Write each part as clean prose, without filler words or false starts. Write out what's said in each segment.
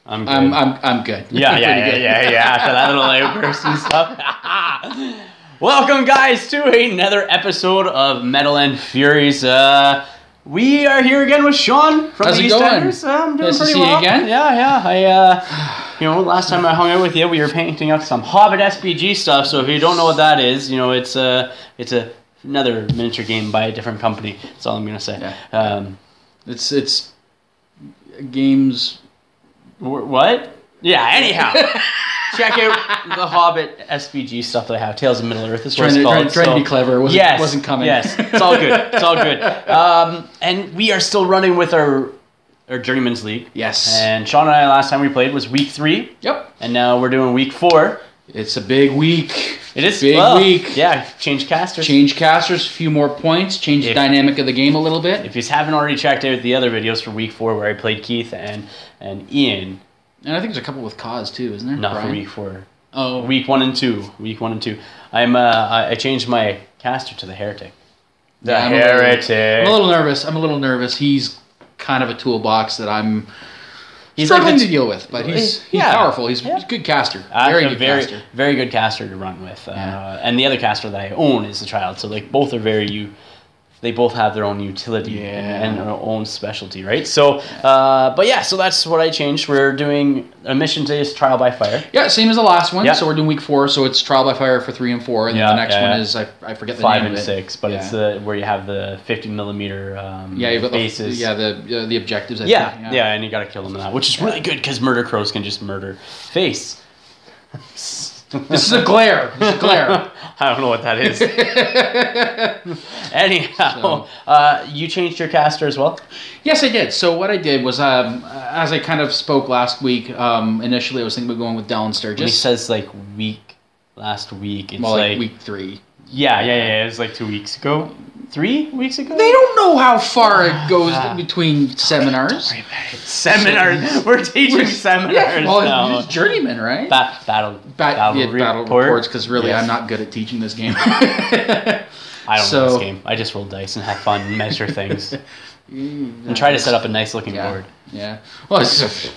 I'm good. I'm good. Yeah. After that little outburst and stuff. Welcome, guys, to another episode of Metal and Furies. We are here again with Shawn from the EastEnders. I'm doing pretty well. Nice to see you again. Yeah. Last time I hung out with you, we were painting up some Hobbit SPG stuff. So if you don't know what that is, it's another miniature game by a different company. That's all I'm gonna say. Yeah. It's games. What? Yeah. Anyhow. Check out the Hobbit SPG stuff that I have. Tales of Middle-earth is what it's called. Trying to be clever. Wasn't coming. Yes, it's all good. It's all good. And we are still running with our Journeyman's League. Yes. And Shawn and I, last time we played was week 3. Yep. And now we're doing week 4. It's a big week. It is big week. Yeah, change casters. Change casters, a few more points, change the dynamic of the game a little bit. If you haven't already checked out the other videos for week 4 where I played Keith and Ian. And I think there's a couple with Cause too, isn't there? Not Brian? for week 4. Oh. Week 1 and 2. I changed my caster to the Heretic. I'm a little nervous. He's kind of a toolbox that I'm struggling to deal with, but he's powerful. He's a good caster. Very good caster. Very good caster to run with. And the other caster that I own is the Child. So both are they both have their own utility and their own specialty, right? So, so that's what I changed. We're doing a mission today is Trial by Fire. Yeah, same as the last one. Yeah. So we're doing week 4, so it's Trial by Fire for 3 and 4, and then the next one is I forget the 5 name and of it. 6, but it's where you have the 50mm you've got bases. The objectives. And you got to kill them in that, which is really good because murder crows can just murder face. This is a glare. I don't know what that is. Anyhow, you changed your caster as well? Yes, I did. So what I did was, as I kind of spoke last week, initially I was thinking about going with Dallin Sturgis. When he says last week, it's like week 3. Yeah. It was like 2 weeks ago. 3 weeks ago? They don't know how far it goes between seminars. Seminars. We're teaching seminars now. It's Journeyman, right? Battle reports, because really I'm not good at teaching this game. I don't know this game. I just roll dice and have fun and measure things. And try to set up a nice looking board. Yeah. Well, So...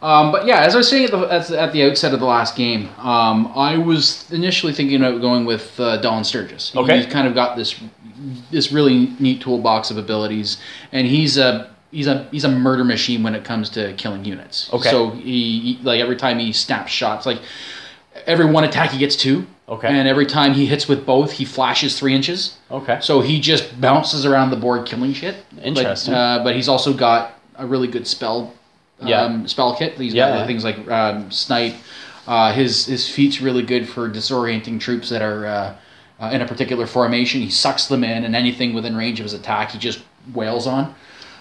as I was saying at the outset of the last game, I was initially thinking about going with Dallin Sturgis. Okay. He's kind of got this really neat toolbox of abilities, and he's a murder machine when it comes to killing units. Okay. So he every time he snaps shots, every one attack he gets 2. Okay. And every time he hits with both, he flashes 3 inches. Okay. So he just bounces around the board killing shit. Interesting. But he's also got a really good spell kit. He's got things like Snipe. His feat's really good for disorienting troops that are in a particular formation. He sucks them in, and anything within range of his attack, he just wails on.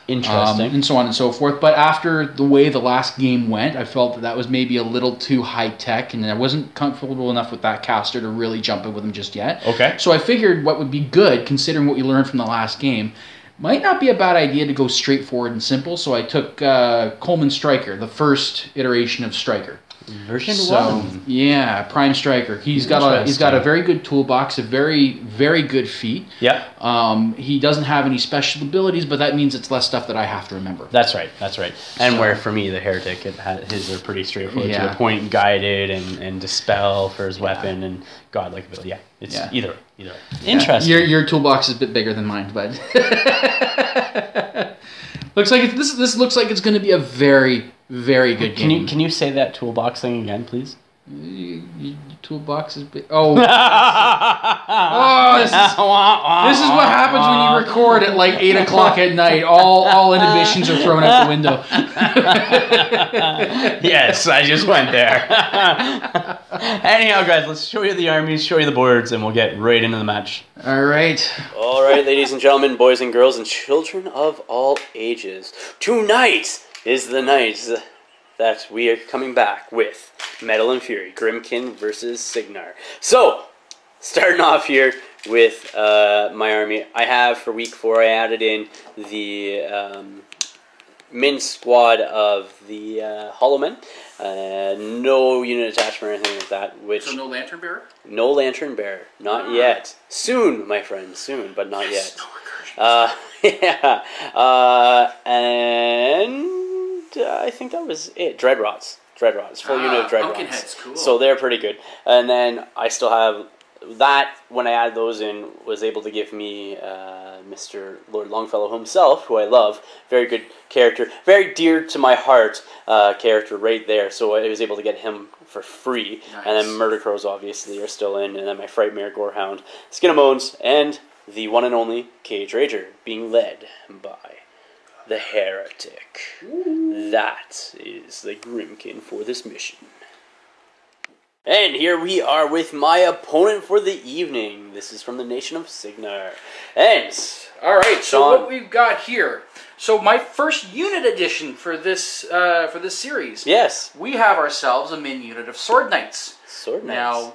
Interesting. And so on and so forth. But after the way the last game went, I felt that was maybe a little too high-tech, and I wasn't comfortable enough with that caster to really jump in with him just yet. Okay. So I figured what would be good, considering what we learned from the last game, might not be a bad idea to go straightforward and simple. So I took Coleman Striker, the first iteration of Striker. Version 1. Yeah, Prime Striker. He's got a very good toolbox, a very, very good feat. Yeah. He doesn't have any special abilities, but that means it's less stuff that I have to remember. That's right. And where for me the Heretic, his are pretty straightforward to the point, guided and dispel for his weapon and godlike ability. Yeah. It's either. Interesting. Your toolbox is a bit bigger than mine, but looks like this looks like it's going to be a very, very good game. Can you say that toolbox thing again, please? Toolbox is big. Oh. This is what happens when you record at 8 o'clock at night. All inhibitions are thrown out the window. Yes, I just went there. Anyhow, guys, let's show you the armies, show you the boards, and we'll get right into the match. All right, ladies and gentlemen, boys and girls, and children of all ages. Tonight is the night that we are coming back with Metal and Fury, Grymkin versus Cygnar. So, starting off here with my army, I have for week 4, I added in the min squad of the Hollow Men. No unit attachment or anything like that. So no Lantern Bearer? No Lantern Bearer. Not yet. Soon, my friend. Soon, but not yet. No Yeah. And I think that was it. Dreadrots. Full unit of Dreadrots. Pumpkinheads, cool. So they're pretty good. And then I still have that, when I added those in, was able to give me Mr. Lord Longfellow himself, who I love. Very good character. Very dear to my heart character right there. So I was able to get him for free. Nice. And then Murder Crows, obviously, are still in. And then my Frightmare, Gorehound, Skinnamones, and the one and only Cage Rager, being led by the Heretic. Ooh. That is the Grymkin for this mission. And here we are with my opponent for the evening. This is from the nation of Cygnar. And alright, so Shawn, what we've got here. So my first unit addition for this series. Yes. We have ourselves a min unit of Sword Knights. Sword Knights. Now,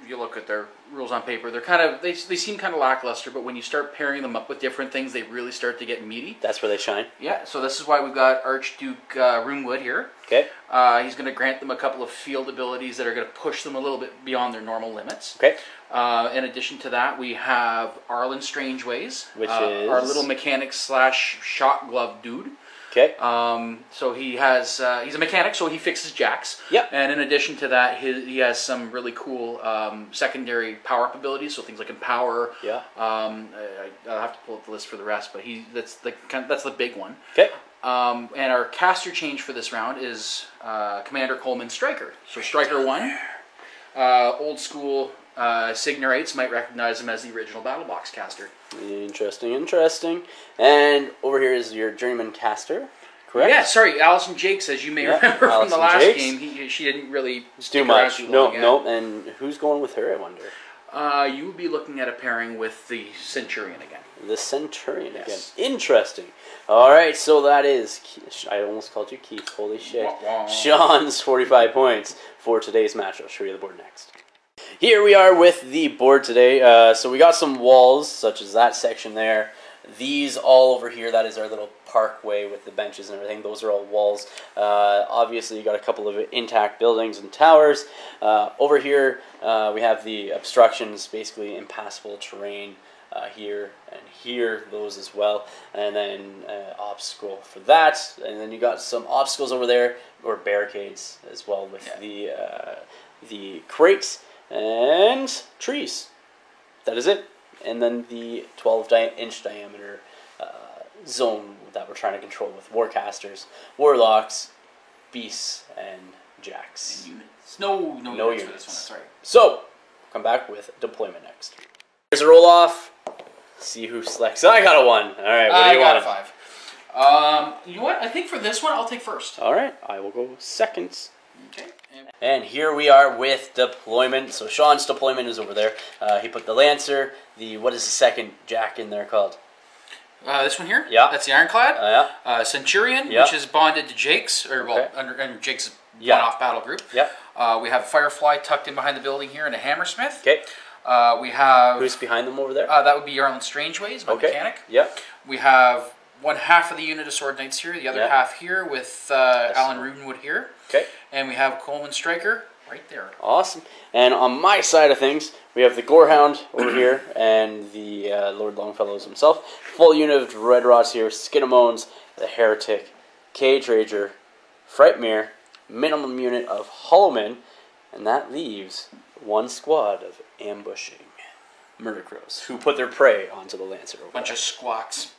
if you look at their rules on paper, they're kind of they seem kind of lackluster, but when you start pairing them up with different things, they really start to get meaty. That's where they shine. Yeah, so this is why we've got Archduke Runewood here. Okay. He's going to grant them a couple of field abilities that are going to push them a little bit beyond their normal limits. Okay. In addition to that, we have Arlen Strangeways, which is our little mechanic / shot glove dude. Okay. So he has he's a mechanic, so he fixes jacks. Yep. And in addition to that, he has some really cool secondary power-up abilities. So things like Empower. Yeah. I'll have to pull up the list for the rest, but that's the big one. Okay. And our caster change for this round is Commander Coleman Striker. So Striker 1, old school Cygnarites might recognize him as the original Battle Box caster. Interesting. And over here is your Journeyman caster, correct? Yeah, sorry, Allison Jakes, as you may remember from the last game, she didn't really do much. No. And who's going with her, I wonder? You would be looking at a pairing with the Centurion again. The Centurion again. Interesting. All right, so that is... I almost called you Keith. Holy shit. Shawn's 45 points for today's match. I'll show you the board next. Here we are with the board today. So we got some walls, such as that section there. These all over here, that is our little parkway with the benches and everything. Those are all walls. Obviously, you got a couple of intact buildings and towers. Over here, we have the obstructions, basically impassable terrain. Here and here, those as well, and then obstacle for that, and then you got some obstacles over there, or barricades as well with the crates and trees. That is it. And then the 12-inch diameter zone that we're trying to control with warcasters, warlocks, beasts, and jacks. And units. No units for this one. That's right. So, come back with deployment next. Here's a roll off. See who selects. I got a 1. All right, what do you want? I got a 5. You know what? I think for this one, I'll take first. All right, I will go second. Okay. And here we are with deployment. So Shawn's deployment is over there. He put the Lancer, what is the second jack in there called? This one here? Yeah. That's the Ironclad. Yeah. Centurion, which is bonded to Jake's, or under Jake's one-off battle group. Yeah. We have Firefly tucked in behind the building here, and a Hammersmith. Okay. We have... Who's behind them over there? That would be Arlen Strangeways, my mechanic. Yeah. We have one half of the unit of Sword Knights here, the other half here with Alan Rudenwood here. Okay. And we have Coleman Striker right there. Awesome. And on my side of things, we have the Gorehound over here and the Lord Longfellows himself. Full unit of Dreadrots here, Skinnamones, the Heretic, Cage Rager, Frightmare, minimum unit of Hollowmen, and that leaves one squad of ambushing Murder Crows, who put their prey onto the Lancer over Bunch of squawks.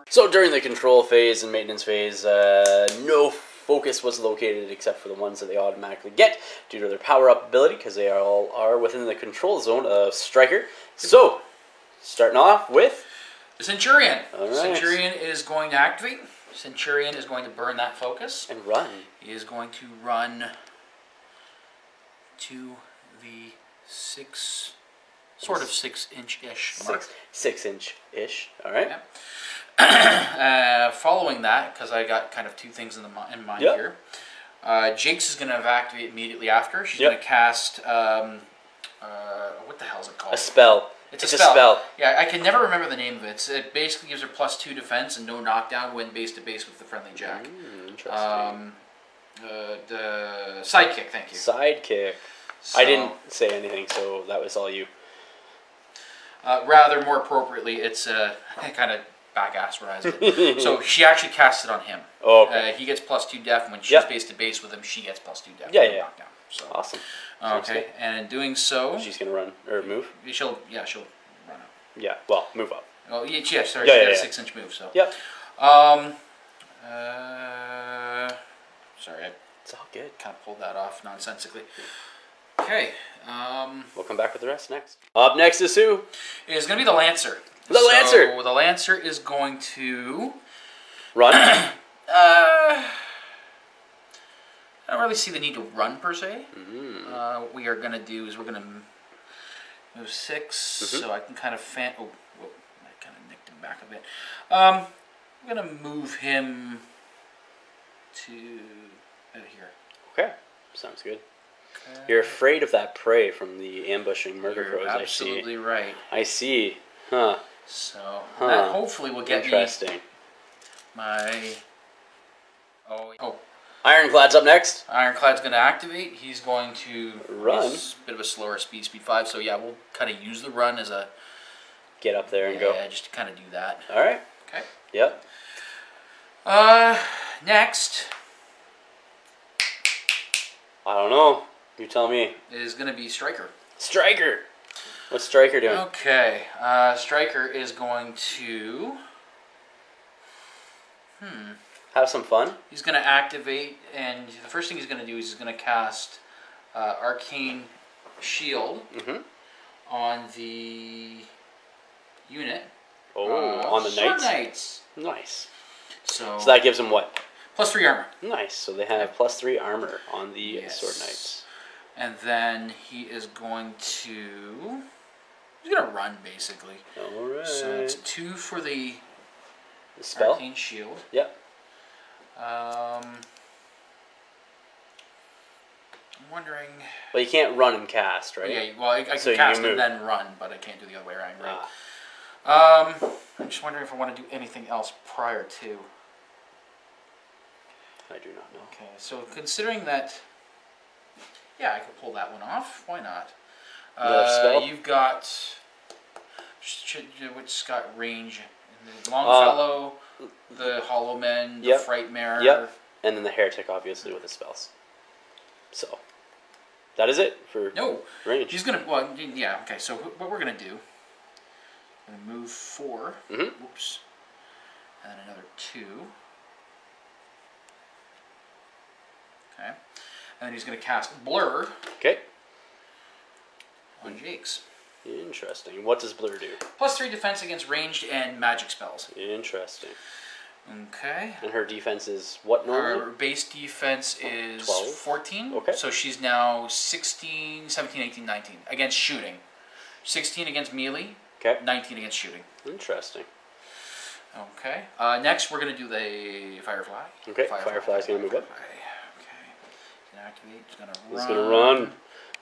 So during the control phase and maintenance phase, no focus was located except for the ones that they automatically get due to their power-up ability, because they all are within the control zone of Striker. So, starting off with... the Centurion. All right. Centurion is going to activate. Centurion is going to burn that focus. And run. He is going to run to the 6-inch-ish mark. 6-inch-ish, all right. Yeah. Following that, because I got kind of two things in mind here, Jake's is going to activate immediately after. She's going to cast, what the hell is it called? A spell. It's a spell. Yeah, I can never remember the name of it. It basically gives her +2 defense and no knockdown when base-to-base with the friendly jack. Interesting. The sidekick, thank you. Sidekick. So, I didn't say anything, so that was all you. Rather more appropriately, it's kind of back asserize it. So she actually casts it on him. Oh, okay. He gets +2 def, and when she's base to base with him, she gets +2 def. Yeah, yeah. Knockdown. So. Awesome. Okay, and in doing so... She's going to run, or move? She'll run up. Yeah, well, move up. Oh, yeah, sorry, she got a 6-inch move, so... Yep. Sorry, I it's all good. kind of pulled that off nonsensically. Okay. We'll come back with the rest next. Up next is who? It's going to be the Lancer. The Lancer! So the Lancer is going to... Run? I don't really see the need to run, per se. What we are going to do is we're going to move 6, so I can kind of I kind of nicked him back a bit. I'm going to move him to out here. Okay, sounds good. Okay. You're afraid of that prey from the ambushing murder crows, I see. Absolutely right. I see. Huh. So that hopefully will get Interesting. my... Oh. Ironclad's up next. Ironclad's going to activate. He's going to run. He's a bit of a slower speed 5. So yeah, we'll kind of use the run as a... Get up there and go. Yeah, just to kind of do that. All right. Okay. Yep. Next... I don't know. You tell me. Is going to be Striker. Striker! What's Striker doing? Okay. Striker is going to... Have some fun. He's going to activate, and the first thing he's going to do is he's going to cast Arcane Shield on the unit. Oh, on the Sword Knights? Knights. Nice. So that gives them what? +3 armor. Nice. So they have +3 armor on the Sword Knights. And then he is going to... He's going to run, basically. Alright. So it's 2 for the spell? Arcane Shield. Yep. I'm wondering... Well, you can't run and cast, right? Yeah, well, I can cast and then run, but I can't do the other way around, right? I'm just wondering if I want to do anything else prior to... I do not know. Okay, so considering that... Yeah, I could pull that one off. Why not? Spell? You've got... Which got range? The Longfellow, the Hollow Men, the Frightmare. Yep. And then the Heretic, obviously, with the spells. So, that is it for range. He's going to... Well, yeah, okay. So what we're going to do... I'm going to move 4. Oops. And then another 2. Okay. And then he's going to cast Blur. Okay. On Jake's. Interesting. What does Blur do? +3 defense against ranged and magic spells. Interesting. Okay. And her defense is what normally? Her base defense is 12? 14. Okay. So she's now 16, 17, 18, 19 against shooting. 16 against melee. Okay. 19 against shooting. Interesting. Okay. Next, we're going to do the Firefly. Okay. Firefly's going to move up. Okay. Activate. He's going to run. He's going to run.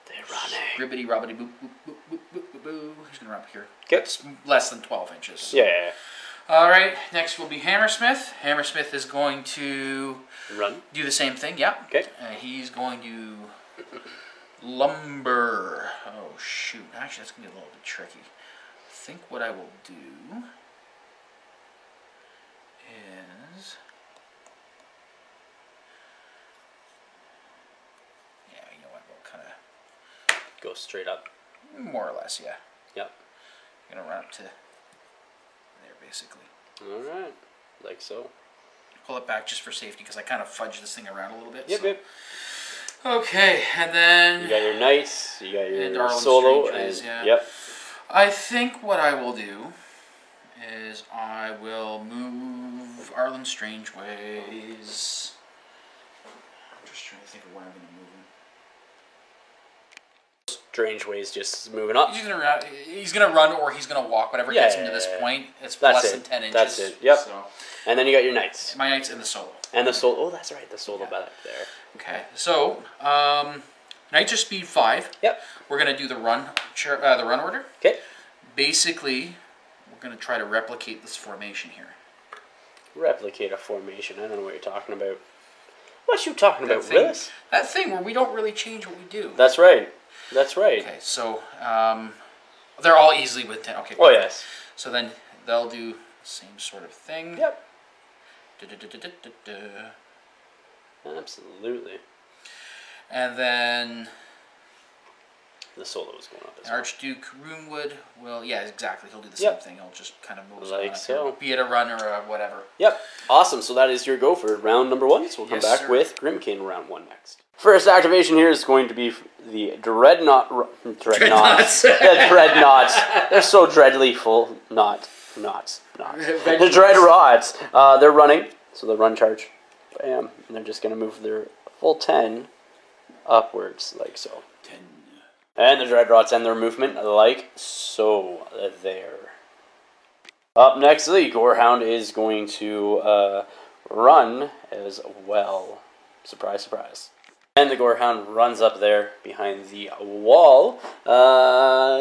They're running. Ribbity, robbity, boop, boop, boop, boop, boop, boop, boop. He's going to run up here. Okay. It's less than 12 inches. So. Yeah. Alright, next will be Hammersmith. Hammersmith is going to... Run. Do the same thing, yeah. Okay. He's going to... Lumber. Oh, shoot. Actually, that's going to be a little bit tricky. I think what I will do... is... Yeah, you know what? We'll kind of... Go straight up. More or less, yeah. Yep. I'm going to run up to... there, basically. Alright. Like so. Pull it back just for safety, because I kind of fudged this thing around a little bit. Yep, so. yep. Okay, and then... You got your Knights, you got your Arlen solo, Strangeways, and... yeah. Yep. I think what I will do is I will move Arlen Strangeways. I'm just trying to think of where I'm going to move him. Strangeways just moving up. He's gonna run or he's gonna walk, whatever gets him to this point. It's less than 10 inches. That's it, yep. So. And then you got your Knights. My Knights and the solo. And the solo, oh that's right, the solo back there. Okay, so, Knights are speed 5. Yep. We're gonna do the run order. Okay. Basically, we're gonna try to replicate this formation here. Replicate a formation, I don't know what you're talking about. What you talking about, Willis? That thing where we don't really change what we do. That's right. That's right. Okay, so they're all easily with 10. Okay. Oh yes. So then they'll do Same sort of thing. Yep. Absolutely. And then the solo is going up as Archduke Runewood will, yeah, exactly. He'll do the same thing. He'll just kind of move like so. Be it a run or a whatever. Yep. Awesome. So that is your go for round number 1. So we'll come back with Grymkin round 1 next. First activation here is going to be the Dreadnoughts. The Dreadnoughts. They're so dreadly full. Knots. The Dreadrods. They're running. So the run charge. Bam. And they're just going to move their full 10 upwards, like so. 10. And the Dreadrods end their movement, like so. There. Up next, the Gorehound is going to run as well. Surprise, surprise. And the Gorehound runs up there behind the wall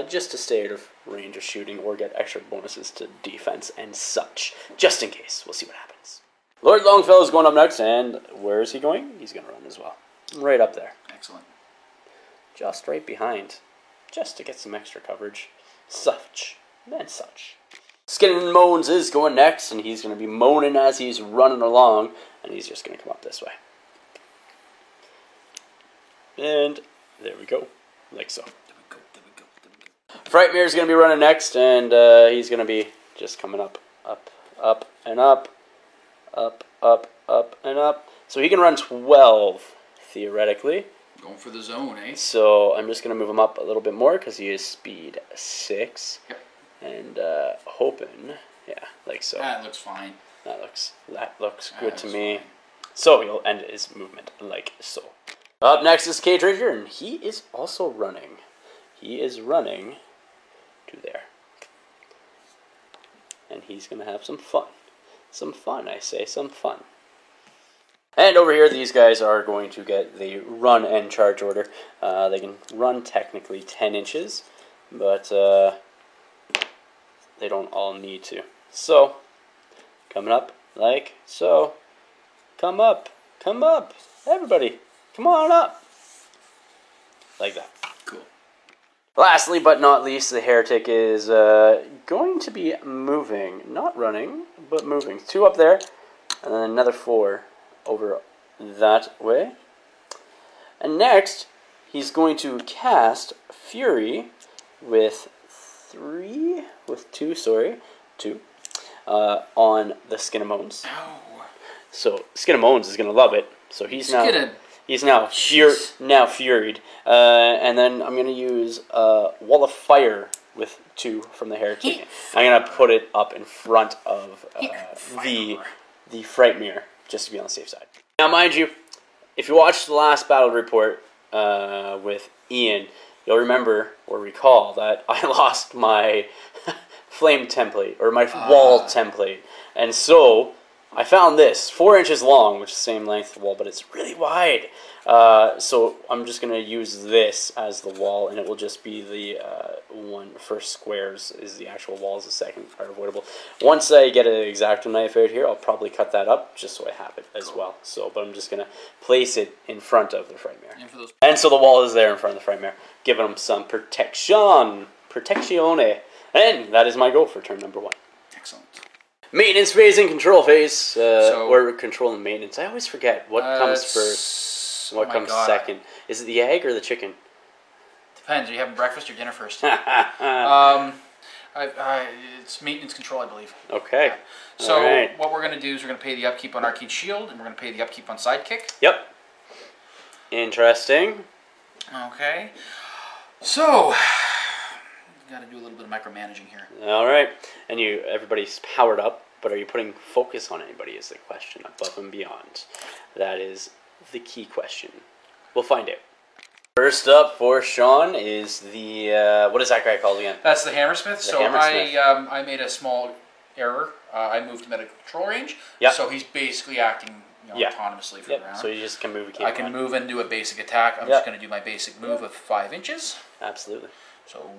just to stay out of range of shooting or get extra bonuses to defense and such. Just in case. We'll see what happens. Lord Longfellow is going up next, and where is he going? He's going to run as well. Right up there. Excellent. Just right behind. Just to get some extra coverage. Such. And such. Skin and Moans is going next, and he's going to be moaning as he's running along, and he's just going to come up this way. And there we go. Like so. Frightmare is going to be running next, and he's going to be just coming up, and up, and up. So he can run 12, theoretically. Going for the zone, eh? So I'm just going to move him up a little bit more because he is speed 6. Yep. And hoping, yeah, like so. That looks fine. That looks good to me. Fine. So he'll end his movement like so. Up next is Cage Ranger, and he is also running. He is running to there. And he's going to have some fun. Some fun, I say, some fun. And over here, these guys are going to get the run and charge order. They can run technically 10 inches, but they don't all need to. So, coming up like so. Come up, everybody. Come on up. Like that. Cool. Lastly, but not least, the Heretic is going to be moving. Not running, but moving. 2 up there, and then another 4 over that way. And next, he's going to cast Fury with 2 on the Skin and Moans. Ow. So Skin and Moans is going to love it. So he's now furied. And then I'm going to use Wall of Fire with 2 from the Heretic. I'm going to put it up in front of the Frightmare, just to be on the safe side. Now, mind you, if you watched the last battle report with Ian, you'll remember or recall that I lost my flame template, or my wall template. And so I found this, 4 inches long, which is the same length of the wall, but it's really wide. So I'm just going to use this as the wall, and it will just be the first squares is the actual walls, the second are avoidable. Once I get an X-Acto knife out here, I'll probably cut that up just so I have it as well. So, but I'm just going to place it in front of the Frightmare. And so the wall is there in front of the Frightmare, giving them some protection. Protectione. And that is my goal for turn number 1. Excellent. Maintenance phase and control phase, or control and maintenance. I always forget what comes first, what comes second. Is it the egg or the chicken? Depends. Are you having breakfast or dinner first? It's maintenance control, I believe. Okay. So what we're going to do is we're going to pay the upkeep on Arcane Shield, and we're going to pay the upkeep on Sidekick. Yep. Interesting. Okay. So got to do a little bit of micromanaging here. All right. And everybody's powered up, but are you putting focus on anybody is the question, above and beyond. That is the key question. We'll find out. First up for Shawn is the, what is that guy called again? That's the Hammersmith. I made a small error. I moved him at a control range. Yep. So he's basically acting autonomously for the round. So you just can move. I can move and do a basic attack. I'm just going to do my basic move of 5 inches. Absolutely. So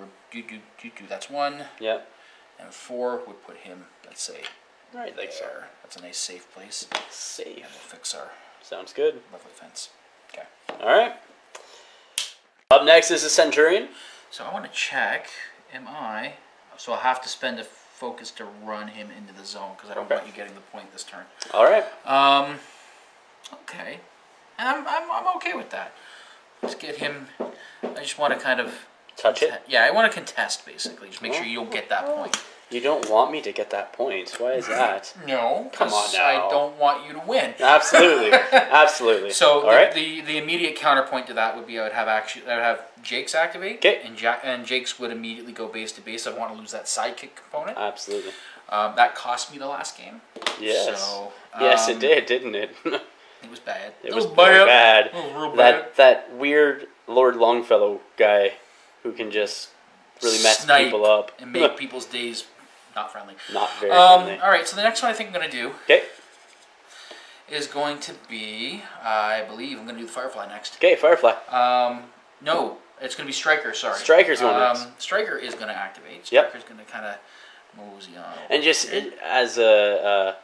that's 1. Yeah. And 4 would put him, let's say, right like so. That's a nice safe place. Safe. And we'll fix our sounds good. Lovely fence. Okay. All right. Up next is the Centurion. So I want to check. So I'll have to spend a focus to run him into the zone because I don't want you getting the point this turn. All right. Okay. I'm okay with that. Let's get him. I just want to kind of touch it. Yeah, I want to contest basically. Just make sure you don't get that point. You don't want me to get that point. Why is that? No, come on now. I don't want you to win. Absolutely, absolutely. So the immediate counterpoint to that would be I would have Jake's activate. Okay. And Jake's would immediately go base to base. I want to lose that sidekick component. Absolutely. That cost me the last game. Yes. So, yes, it did, didn't it? It was bad. It was very bad. It was real bad. That weird Lord Longfellow guy who can just really mess people up and make people's days not friendly. Not very friendly. All right, so the next one I think I'm going to do is going to be, I believe I'm going to do the Firefly next. Okay, Firefly. No, it's going to be Striker, sorry. Striker's going next. Striker is going to activate. Striker's going to kind of mosey on. And just as a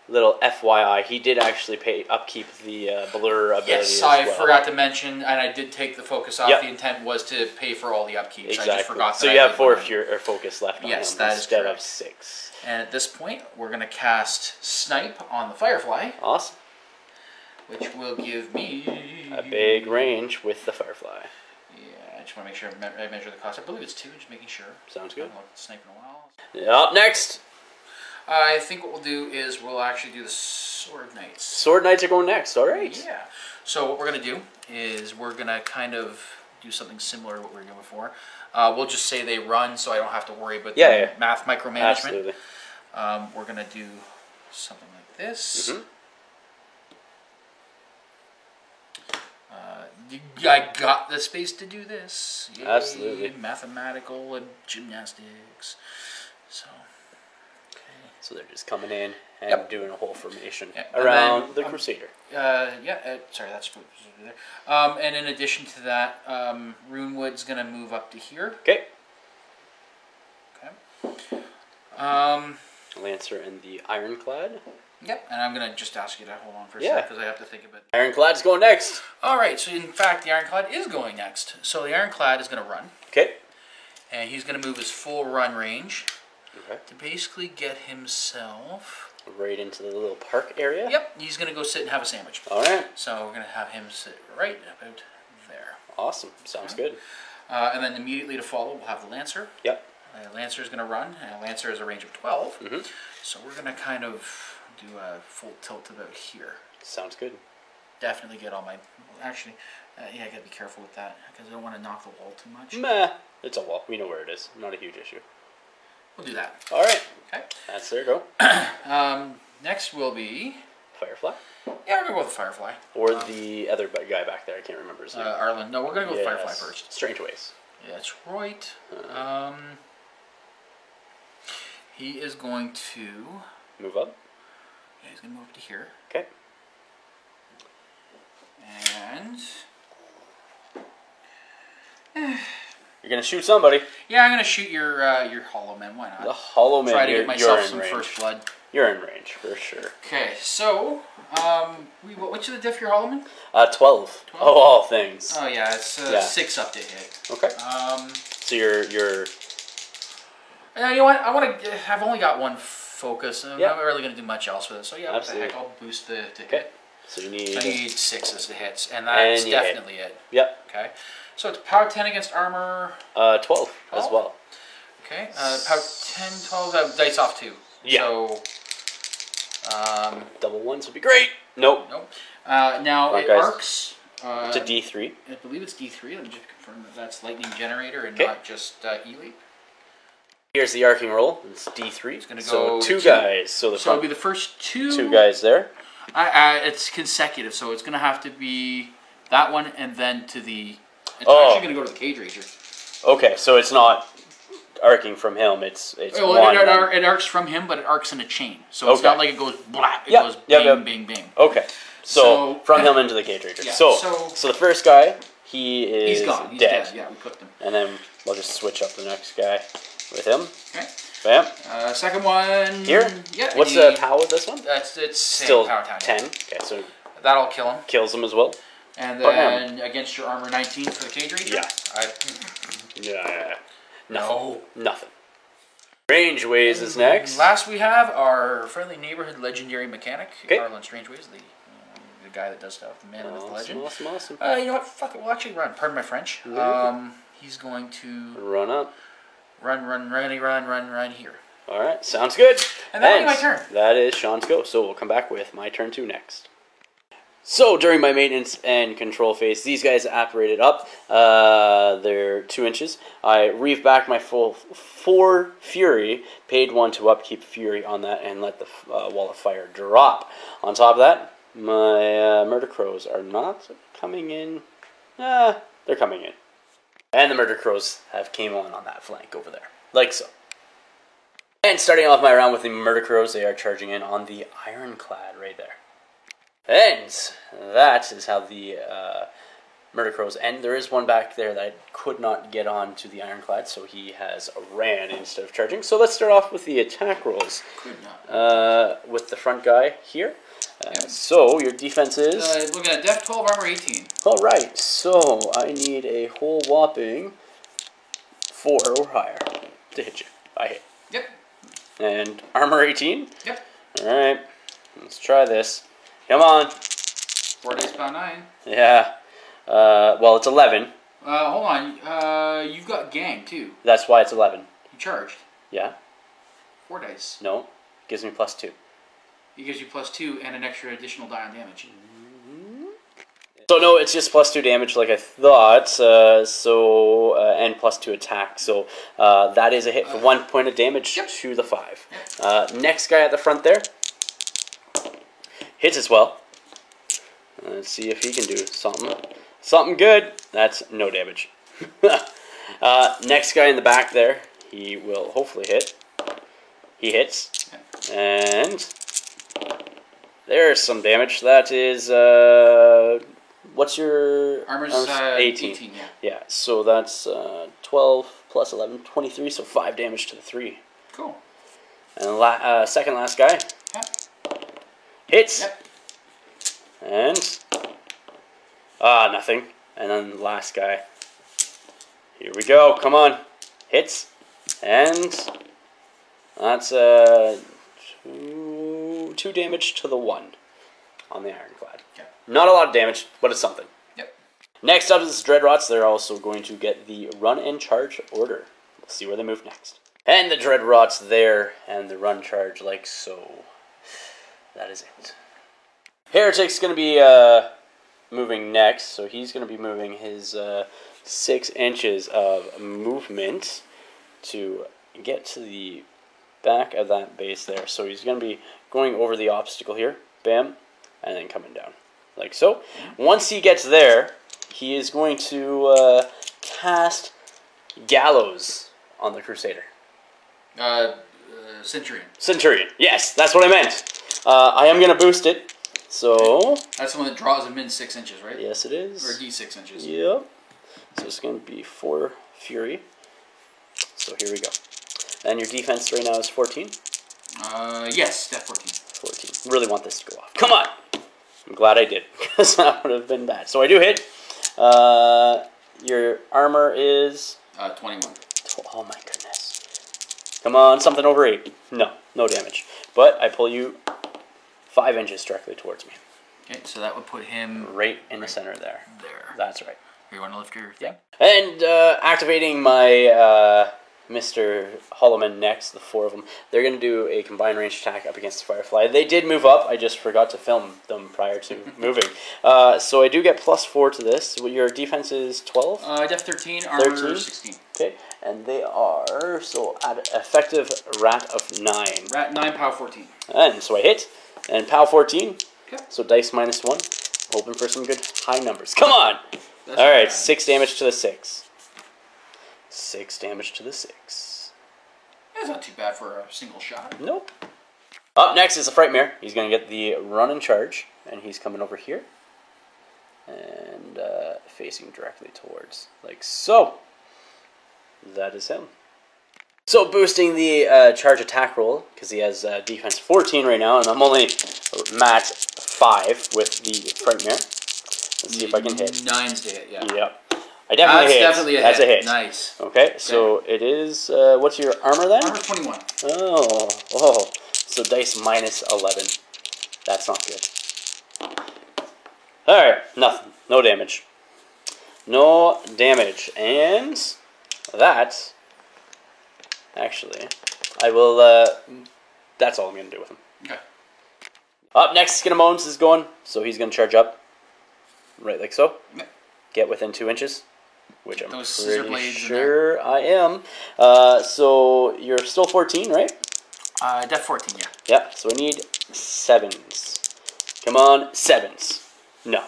little FYI, he did actually upkeep the blur ability Yes, I forgot to mention, and I did take the focus off. The intent was to pay for all the upkeeps. Exactly. I just forgot that. So you have 4 focus left on him instead of 6. And at this point, we're going to cast Snipe on the Firefly. Awesome. Which will give me a big range with the Firefly. Yeah, I just want to make sure I measure the cost. I believe it's 2, just making sure. Sounds good. I haven't looked at Snipe in a while. Up next. I think what we'll do is we'll actually do the Sword Knights. Sword Knights are going next, alright. Yeah. So what we're going to do is we're going to kind of do something similar to what we were doing before. We'll just say they run so I don't have to worry about the math micromanagement. Absolutely. We're going to do something like this. I got the space to do this. Yay. Absolutely. Mathematical and gymnastics. So they're just coming in and doing a whole formation around then, the Crusader. Sorry, that's what there. And in addition to that, Runewood's going to move up to here. Okay. Okay. Lancer and the Ironclad. Yep, and I'm going to just ask you to hold on for a second because I have to think of it. Ironclad's going next. All right, so in fact, the Ironclad is going next. So the Ironclad is going to run. Okay. And he's going to move his full run range. Okay. To basically get himself right into the little park area. Yep, he's going to go sit and have a sandwich. All right. So we're going to have him sit right about there. Awesome. Sounds good. And then immediately to follow, we'll have the Lancer. Yep. Lancer is going to run, and Lancer has a range of 12. So we're going to kind of do a full tilt about here. Sounds good. Definitely get all my... Actually, yeah, I got to be careful with that because I don't want to knock the wall too much. Meh. It's a wall. We know where it is. Not a huge issue. We'll do that. All right. Okay. That's there. Go. Next will be Firefly. Yeah, we're gonna go with the Firefly. Or the other guy back there. I can't remember his name. Arlen. No, we're gonna go with Firefly first. Strange Ways. Yeah, that's right. He is going to move up. Yeah, he's gonna move up to here. Okay. And. You're gonna shoot somebody. Yeah, I'm gonna shoot your Hollow Man. Why not? The Hollow Man. Try to get myself some first blood. You're in range for sure. Okay, so what's the diff for your Hollow Man? 12. Oh, all things. Oh yeah, it's 6 up to hit. Okay. So you're. You know what? I've only got 1 focus. I'm not really gonna do much else with it. So yeah, absolutely. What the heck? I'll boost the hit. So you need. So I need 6 as the hits, and that's definitely it. Yep. Okay. So it's power 10 against armor. 12 as well. Okay. Power 10, 12. Dice off 2. Yeah. So. Double ones would be great. Nope. Nope. Now it arcs. It's a D3. I believe it's D3. Let me just confirm that that's Lightning Generator and not just E-Leap. Here's the arcing roll. It's D3. It's going to go 2 guys. So it'll be the first 2 guys there. It's consecutive, so it's going to have to be that one and then to the. It's actually going to go to the Cage Rager. Okay, so it's not arcing from him. It's one. It arcs from him, but it arcs in a chain. So it's not like it goes blah. It goes bing, bing, bing. Okay, so from him into the Cage Rager. Yeah, so the first guy, he's gone. He's dead. Yeah, we cooked him. And then we'll just switch up the next guy with him. Okay. Bam. Second one. Here? Yeah. What's the POW of this one? It's still power 10. Okay, so that'll kill him. Kills him as well. And then against your armor 19 for the Cage Rager? Yeah. Yeah. No. Nothing. Strangeways is next. Last we have our friendly neighborhood legendary mechanic, Arlen Strangeways, the guy that does stuff, the man with the legend. Awesome. You know what? Fuck it. We'll actually run. Pardon my French. He's going to run up. Run here. All right, sounds good. And that'll be my turn. That is Shawn's go. So we'll come back with my turn 2 next. So during my maintenance and control phase, these guys apparated up. They're 2 inches. I reeve back my full 4 Fury, paid 1 to upkeep Fury on that, and let the Wall of Fire drop. On top of that, my Murder Crows are not coming in. They're coming in. And the Murder Crows have came on that flank over there. Like so. And starting off my round with the Murder Crows, they are charging in on the Ironclad right there. And that is how the Murder Crows end. There is one back there that could not get on to the Ironclad, so he has ran instead of charging. So let's start off with the attack rolls. Could not. With the front guy here. So your defense is... looking at Def 12, Armor 18. Alright, so I need a whole whopping 4 or higher to hit you. I hit. Yep. And Armor 18? Yep. Alright, let's try this. Come on. 4 days, pound 9. Yeah. Well, it's 11. Hold on. You've got gang, too. That's why it's 11. You charged. Yeah. 4 dice. No. It gives me +2. It gives you +2 and an extra additional die on damage. So no, it's just +2 damage like I thought, and +2 attack. So that is a hit for 1 point of damage to the 5. Yep. Next guy at the front there. Hits as well. Let's see if he can do something good. That's no damage. Next guy in the back there, he will hopefully hit. He hits. And there's some damage. That is, what's your... Armor's 18. Yeah, so that's 12 plus 11, 23, so 5 damage to the 3. Cool. And second last guy. Hits. Yep. And nothing. And then the last guy. Here we go. Come on. Hits. And that's 2 damage to the 1 on the Ironclad. Yep. Not a lot of damage, but it's something. Yep. Next up is Dreadrots. They're also going to get the run and charge order. We'll see where they move next. And the Dreadrots there, and the run charge like so. That is it. Heretic's going to be moving next, so he's going to be moving his 6 inches of movement to get to the back of that base there. So he's going to be going over the obstacle here, bam, and then coming down, like so. Once he gets there, he is going to cast Gallows on the Crusader. Centurion, yes, that's what I meant. I am going to boost it, so... That's the one that draws a min 6 inches, right? Yes, it is. Or d6 inches. Yep. So it's going to be 4 Fury. So here we go. And your defense right now is 14? Yes, Def 14. 14. Really want this to go off. Come on! I'm glad I did, because that would have been bad. So I do hit. Your armor is... 21. Oh my goodness. Come on, something over 8. No, no damage. But I pull you 5 inches directly towards me. Okay, so that would put him... Right in the center there. There. That's right. You want to lift your thing? Yeah. And activating my Mr. Hollowman next, the 4 of them, they're going to do a combined range attack up against the Firefly. They did move up. I just forgot to film them prior to moving. So I do get +4 to this. Your defense is 12? Def 13, armor 16. Okay. And they are, so at effective rat of 9. Rat 9, POW 14. And so I hit, and POW 14. Okay. So dice -1. Hoping for some good high numbers. Come on! That's all right, bad. 6 damage to the 6. 6 damage to the 6. That's not too bad for a single shot. Nope. Up next is the Frightmare. He's going to get the run and charge, and he's coming over here. And facing directly towards, like so. That is him. So boosting the charge attack roll, because he has defense 14 right now, and I'm only mat 5 with the Frightmare. Let's see if I can hit. 9's to hit, yeah. Yep. I definitely hit. Definitely a That's hit. a hit. Nice. Okay, so it is. What's your armor then? Armor 21. Oh. So dice minus 11. That's not good. All right, nothing. No damage. No damage, and that. Actually, I will. That's all I'm gonna do with him. Okay. Up next, Skin and Bones is going, so he's gonna charge up. Right, like so. Okay. Get within 2 inches, which I'm those scissor pretty blades sure I am. So you're still 14, right? Def 14, yeah. Yeah. So I need 7s. Come on, 7s. No.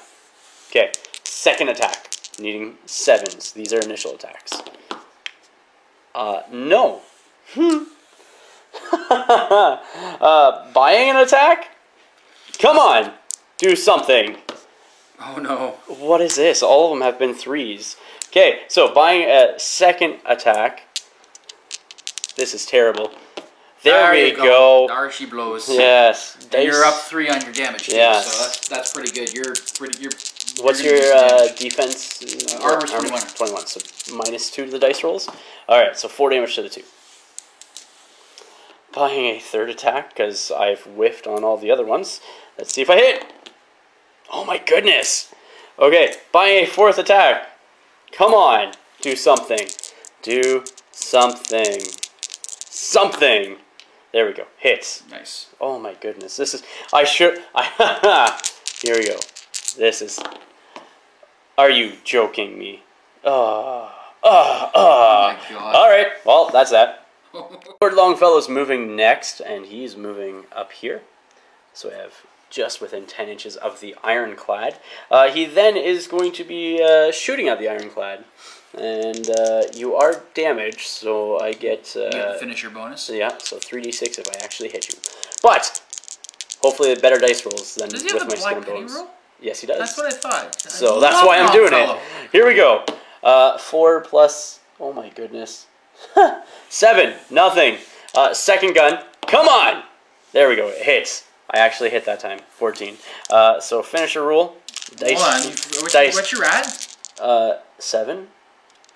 Okay. Second attack, needing 7s. These are initial attacks. No. Buying an attack? Come on, do something. Oh no. What is this? All of them have been 3s. Okay, so buying a second attack. This is terrible. There we go. There she blows. Yes. And you're up 3 on your damage. Yeah. So that's pretty good. You're What's your defense? Armor's 21. 21. So minus 2 to the dice rolls. All right. So 4 damage to the 2. Buying a third attack because I've whiffed on all the other ones. Let's see if I hit. Oh my goodness. Okay. Buying a fourth attack. Come on. Do something. Do something. Something. There we go. Hits. Nice. Oh my goodness. This is. Here we go. This is. Are you joking me? Oh my God. All right. Well, that's that. Lord Longfellow's moving next, and he's moving up here. So I have just within 10 inches of the ironclad. He then is going to be shooting at the ironclad. And you are damaged, so I get... you get the finisher bonus. Yeah, so 3d6 if I actually hit you. But, hopefully better dice rolls than Does he with have my the skin black and penny bones. roll? Yes, he does. That's what I thought. So that's why I'm doing it. Here we go. 4 plus... Oh my goodness. 7. Nothing. Second gun. Come on! There we go. It hits. I actually hit that time. 14. So finisher rule. Dice. Hold on. Dice. What's your ad? 7.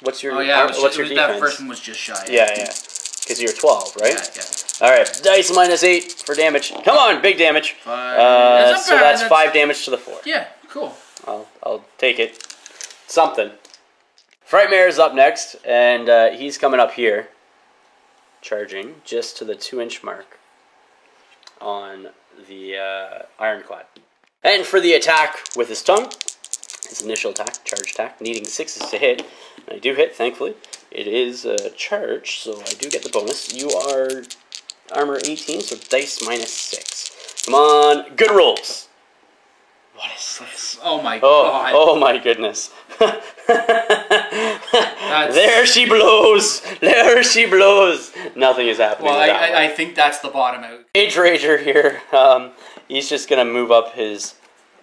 What's your what's your that defense? first one was just shy. Yeah. Because you're 12, right? Yeah. All right. Dice minus 8 for damage. Come on, big damage. 5. So that's 5 damage to the 4. Yeah, cool. I'll take it. Something. Frightmare is up next, and he's coming up here, charging just to the 2-inch mark on the ironclad. And for the attack with his tongue, his initial attack, charge attack, needing 6s to hit. And I do hit, thankfully. It is a charge, so I do get the bonus. You are armor 18, so dice minus 6. Come on, good rolls. What is this? Oh my God. Oh my goodness. There she blows. There she blows. Nothing is happening. Well, I think that's the bottom out. Age Rager here. He's just going to move up his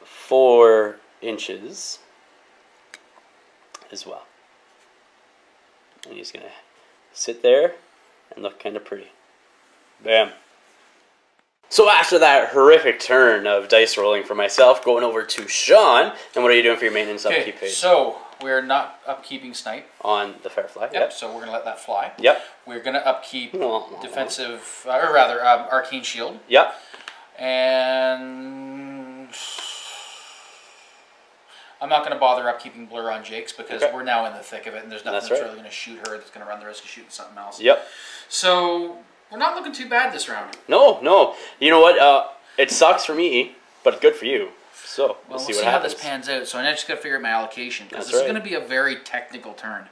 4 inches as well. And he's going to sit there and look kind of pretty. Bam. So after that horrific turn of dice rolling for myself, going over to Shawn, and what are you doing for your maintenance upkeep phase? So we're not upkeeping Snipe. On the Firefly, Yep, so we're going to let that fly. Yep. We're going to upkeep defensive, or rather, Arcane Shield. Yep. And I'm not going to bother upkeeping Blur on Jake's because we're now in the thick of it, and there's nothing that's really going to shoot her that's going to run the risk of shooting something else. Yep. So we're not looking too bad this round. No. You know what? It sucks for me, but good for you. So we'll see what happens. How this pans out. So I just got to figure out my allocation because this is going to be a very technical turn.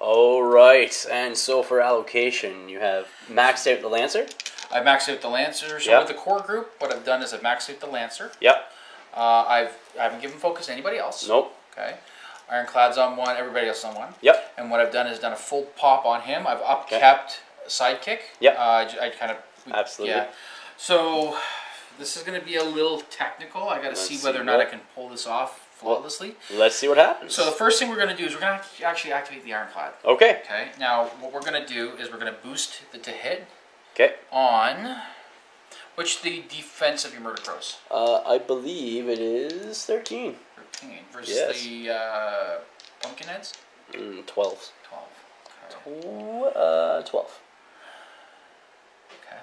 All right, and so for allocation, you have maxed out the Lancer. I've maxed out the Lancer. So with the core group, what I've done is I've maxed out the Lancer. Yep. I haven't given focus to anybody else. Nope. Okay. Ironclad's on 1. Everybody else on 1. Yep. And what I've done is done a full pop on him. I've upkept Sidekick. Yep. I kind of absolutely. Yeah. So this is going to be a little technical. I got to see whether or not I can pull this off flawlessly. Let's see what happens. So the first thing we're going to do is we're going to actually activate the Ironclad. Okay. Okay. Now what we're going to do is we're going to boost the to hit. Okay. On which the defense of your Murder Crows? I believe it is 13. 13 versus the Pumpkin heads? 12. 12. Okay. 12. Okay.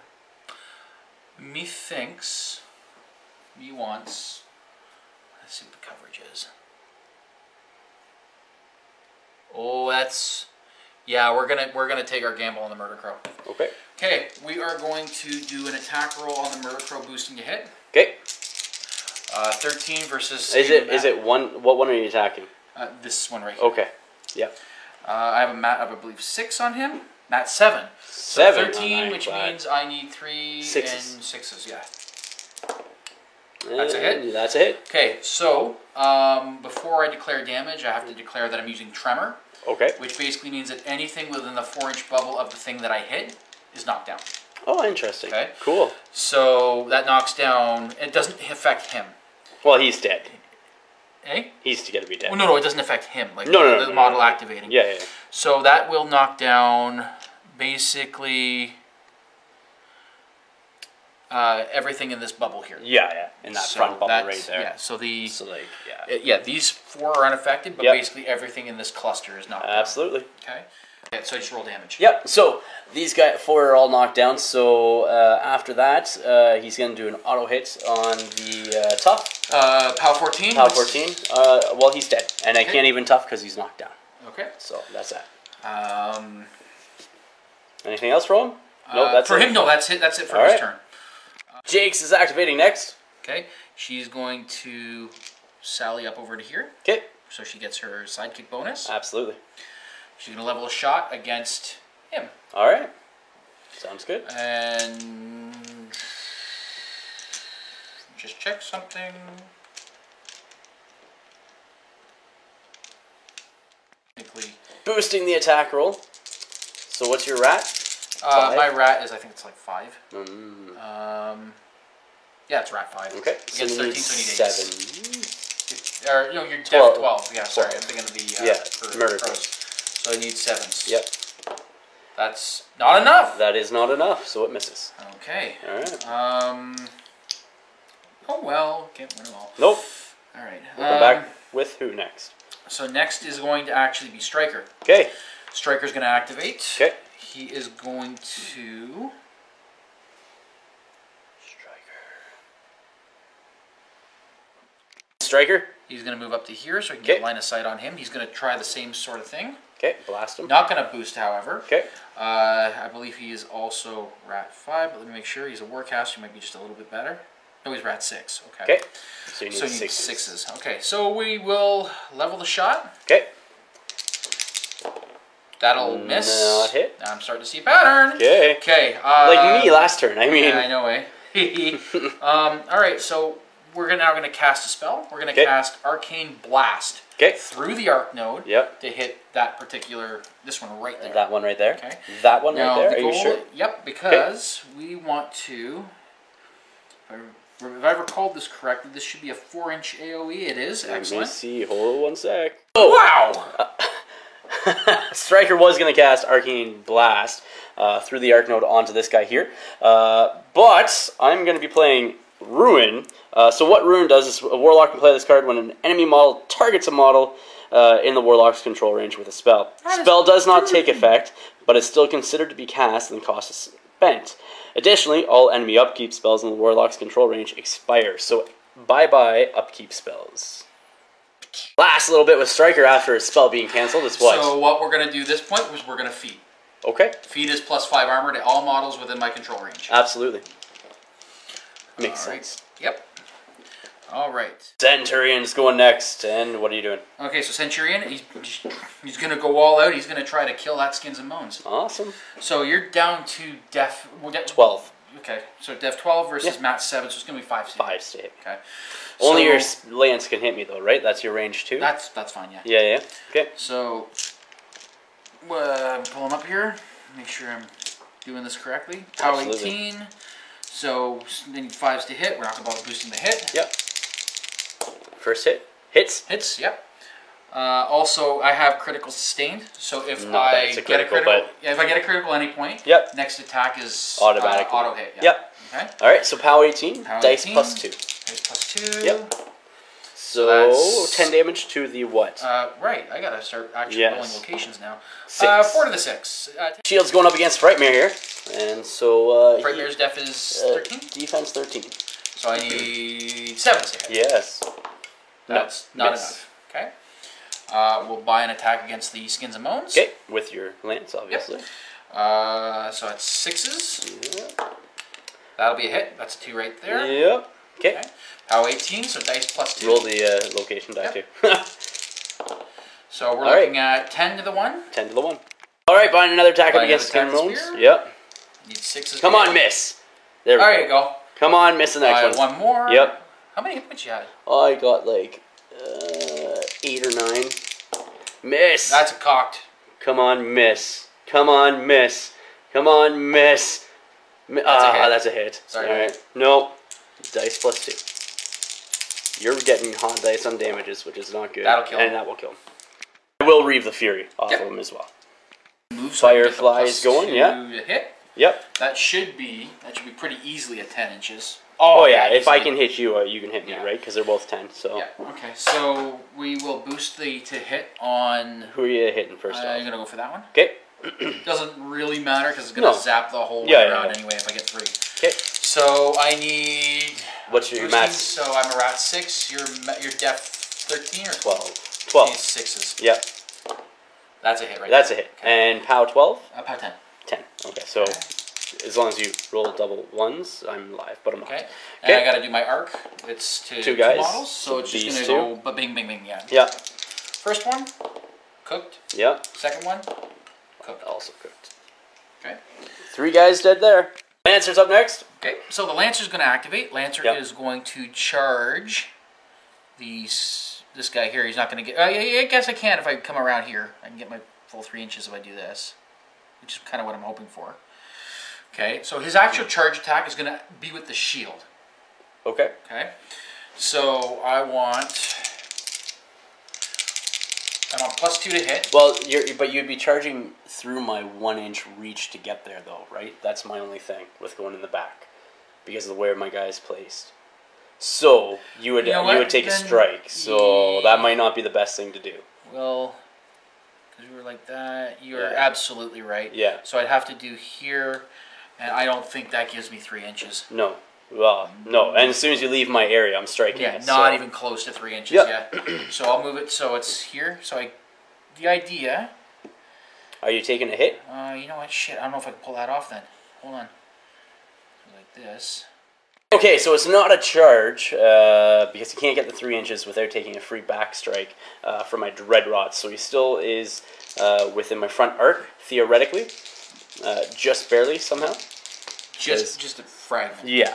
Methinks. Me wants. Let's see what the coverage is. Oh, that's. Yeah, we're gonna take our gamble on the Murder Crow. Okay. Okay, we are going to do an attack roll on the Murder Crow, boosting to hit. Okay. 13 versus. Is it one? What one are you attacking? This one right here. Okay. Yep. I have a mat of, I believe, 6 on him. That's 7. 7. So 13, which means I need 3 sixes. and 6s. Yeah. That's a hit. That's a hit. Okay, so before I declare damage, I have to declare that I'm using Tremor. Okay. Which basically means that anything within the 4-inch bubble of the thing that I hit is knocked down. Oh, interesting. Okay. Cool. So that knocks down. It doesn't affect him. Well, he's dead. Eh? He's going to be dead. Well, no, it doesn't affect him. Like no, the model activating. Yeah. So that will knock down basically everything in this bubble here. Yeah. In that front bubble right there. Yeah. So these 4 are unaffected, but basically everything in this cluster is knocked down. Absolutely. Okay. Yeah, so I just roll damage. Yep. So these 4 are all knocked down. So after that, he's going to do an auto hit on the tough. POW 14. POW 14. Well, he's dead, and I can't even tough because he's knocked down. Okay. So that's that. Anything else for him? No, that's for it. him. No, that's it. That's it for his turn. Jakes is activating next. Okay, she's going to sally up over to here. Okay. So she gets her sidekick bonus. Absolutely. She's going to level a shot against him. All right. Sounds good. And just check something. Boosting the attack roll. So what's your rat? My rat is, I think it's like 5. Yeah, it's rat 5. Okay. So you need 13, so you need 7. Or, no, you're dev 12. Yeah, sorry, I'm thinking of the murder crows. So I need 7s. Yep. That's not enough. That is not enough, so it misses. Okay. All right. Oh well, can't win them all. Nope. All right. We'll come back with who next? So next is going to actually be Striker. Okay. Striker's going to activate. Okay. He is going to... Striker? He's going to move up to here so I can get line of sight on him. He's going to try the same sort of thing. Okay, blast him. Not going to boost, however. Okay. I believe he is also Rat 5, but let me make sure. He's a Warcaster, he might be just a little bit better. No, he's Rat 6. Okay. Okay. So you need sixes. Okay, so we will level the shot. Okay. That'll miss. Not hit. Now I'm starting to see a pattern. Okay. Okay. Like me last turn, I mean. Yeah, I know, eh? Alright, so we're now going to cast a spell. We're going to cast Arcane Blast through the Arc Node to hit that particular, this one right there. That one right there? Okay. That one right there? Are you sure? Yep, because we want to, if I recalled this correctly, this should be a 4-inch AoE. It is. Excellent. Let me see. Hold on one sec. Oh, wow! Striker was going to cast Arcane Blast through the Arc Node onto this guy here. But I'm going to be playing Ruin. So what Ruin does is a Warlock can play this card when an enemy model targets a model in the Warlock's control range with a spell. Spell does not take effect, but is still considered to be cast and cost is spent. Additionally, all enemy upkeep spells in the Warlock's control range expire. So bye-bye upkeep spells. Last little bit with Striker after his spell being cancelled is what? So what we're going to do this point is we're going to feed. Okay. Feed is +5 armor to all models within my control range. Absolutely. Makes sense. Yep. All right. Centurion's going next, and what are you doing? Okay, so Centurion, he's going to go all out. He's going to try to kill that Skins and Bones. Awesome. So you're down to Def... 12. Okay, so Def 12 versus Mat 7, so it's going to be 5 save. 5 save. Okay. Only your lance can hit me, though, right? That's your range, too? That's fine, yeah. Yeah. Okay. So, pull him up here. Make sure I'm doing this correctly. POW 18. So, they need 5s to hit. We're not going to bother boosting the hit. Yep. First hit. Hits, yep. Also, I have critical sustained. So if I get a critical, if I get a critical at any point, next attack is automatic auto hit. Yep. Okay. All right. So POW 18. Dice +2. Dice +2. Yep. So that's 10 damage to the what? Right, I gotta start actually rolling locations now. 6. 4 to the 6. Shield's going up against Frightmare here. And so... Frightmare's def is 13? Defense 13. So I need 7 to hit. Yes. That's not enough. Okay. We'll buy an attack against the Skins and Moans. Okay, with your lance, obviously. Yep. So that's 6s. Yep. That'll be a hit. That's a 2 right there. Yep. Okay. Power 18, so dice plus 2. Roll the location die too. So we're looking at 10 to the 1. 10 to the 1. Alright, buying another attack up against Skins and Moans. Yep. Need 6s. Come on, miss. There we go. There you go. Come on, miss the next one. One more. Yep. How many hit points you had? I got like 8 or 9. Miss. That's a cocked. Come on, miss. Come on, miss. Come on, miss. That's a hit. Sorry. Alright. Nope. Dice plus 2. You're getting hot dice on damages, which is not good. That'll kill him. And that will kill him. I will reave the Fury off of him as well. Move Firefly is going, yeah. Hit. Yep. That should be pretty easily at 10 inches. Oh yeah, if I can hit you, you can hit me, right? Because they're both 10, so... Yeah, okay. So we will boost the to hit on... Who are you hitting first off? I'm going to go for that one. Okay. Doesn't really matter because it's going to zap the whole way around anyway if I get 3. Okay. So I need... What's your max? So I'm a rat 6. Your def 13 or 12? 12. These 6s. Yep. That's a hit right That's there. a hit. Okay. And POW 12? POW 10. 10. Okay, so as long as you roll double 1s, I'm live, but I'm not. Okay. And I got to do my arc. It's to 2 guys. models, so it's just going to go but bing, bing, bing, yeah. Yeah. First one, cooked. Yeah. Second one, cooked. Also cooked. Okay. 3 guys dead there. Lancer's up next. Okay, so the Lancer's going to activate. Lancer is going to charge this guy here. He's not going to get... I guess I can if I come around here. I can get my full 3 inches if I do this, which is kind of what I'm hoping for. Okay, so his actual charge attack is going to be with the shield. Okay. Okay, so I'm on plus 2 to hit. Well, but you'd be charging through my 1-inch reach to get there, though, right? That's my only thing with going in the back, because of where my guy is placed. So you would take a strike. So that might not be the best thing to do. Well, because you were like that, you're absolutely right. Yeah. So I'd have to do here, and I don't think that gives me 3 inches. No. Well, no. And as soon as you leave my area, I'm striking. Yeah, not even close to 3 inches yet. So I'll move it so it's here. So the idea... Are you taking a hit? You know what? Shit, I don't know if I can pull that off then. Hold on. Like this. Okay, so it's not a charge, because he can't get the 3 inches without taking a free back strike from my Dread Rod. So he still is within my front arc, theoretically. Just barely, somehow. Just a fragment. Yeah.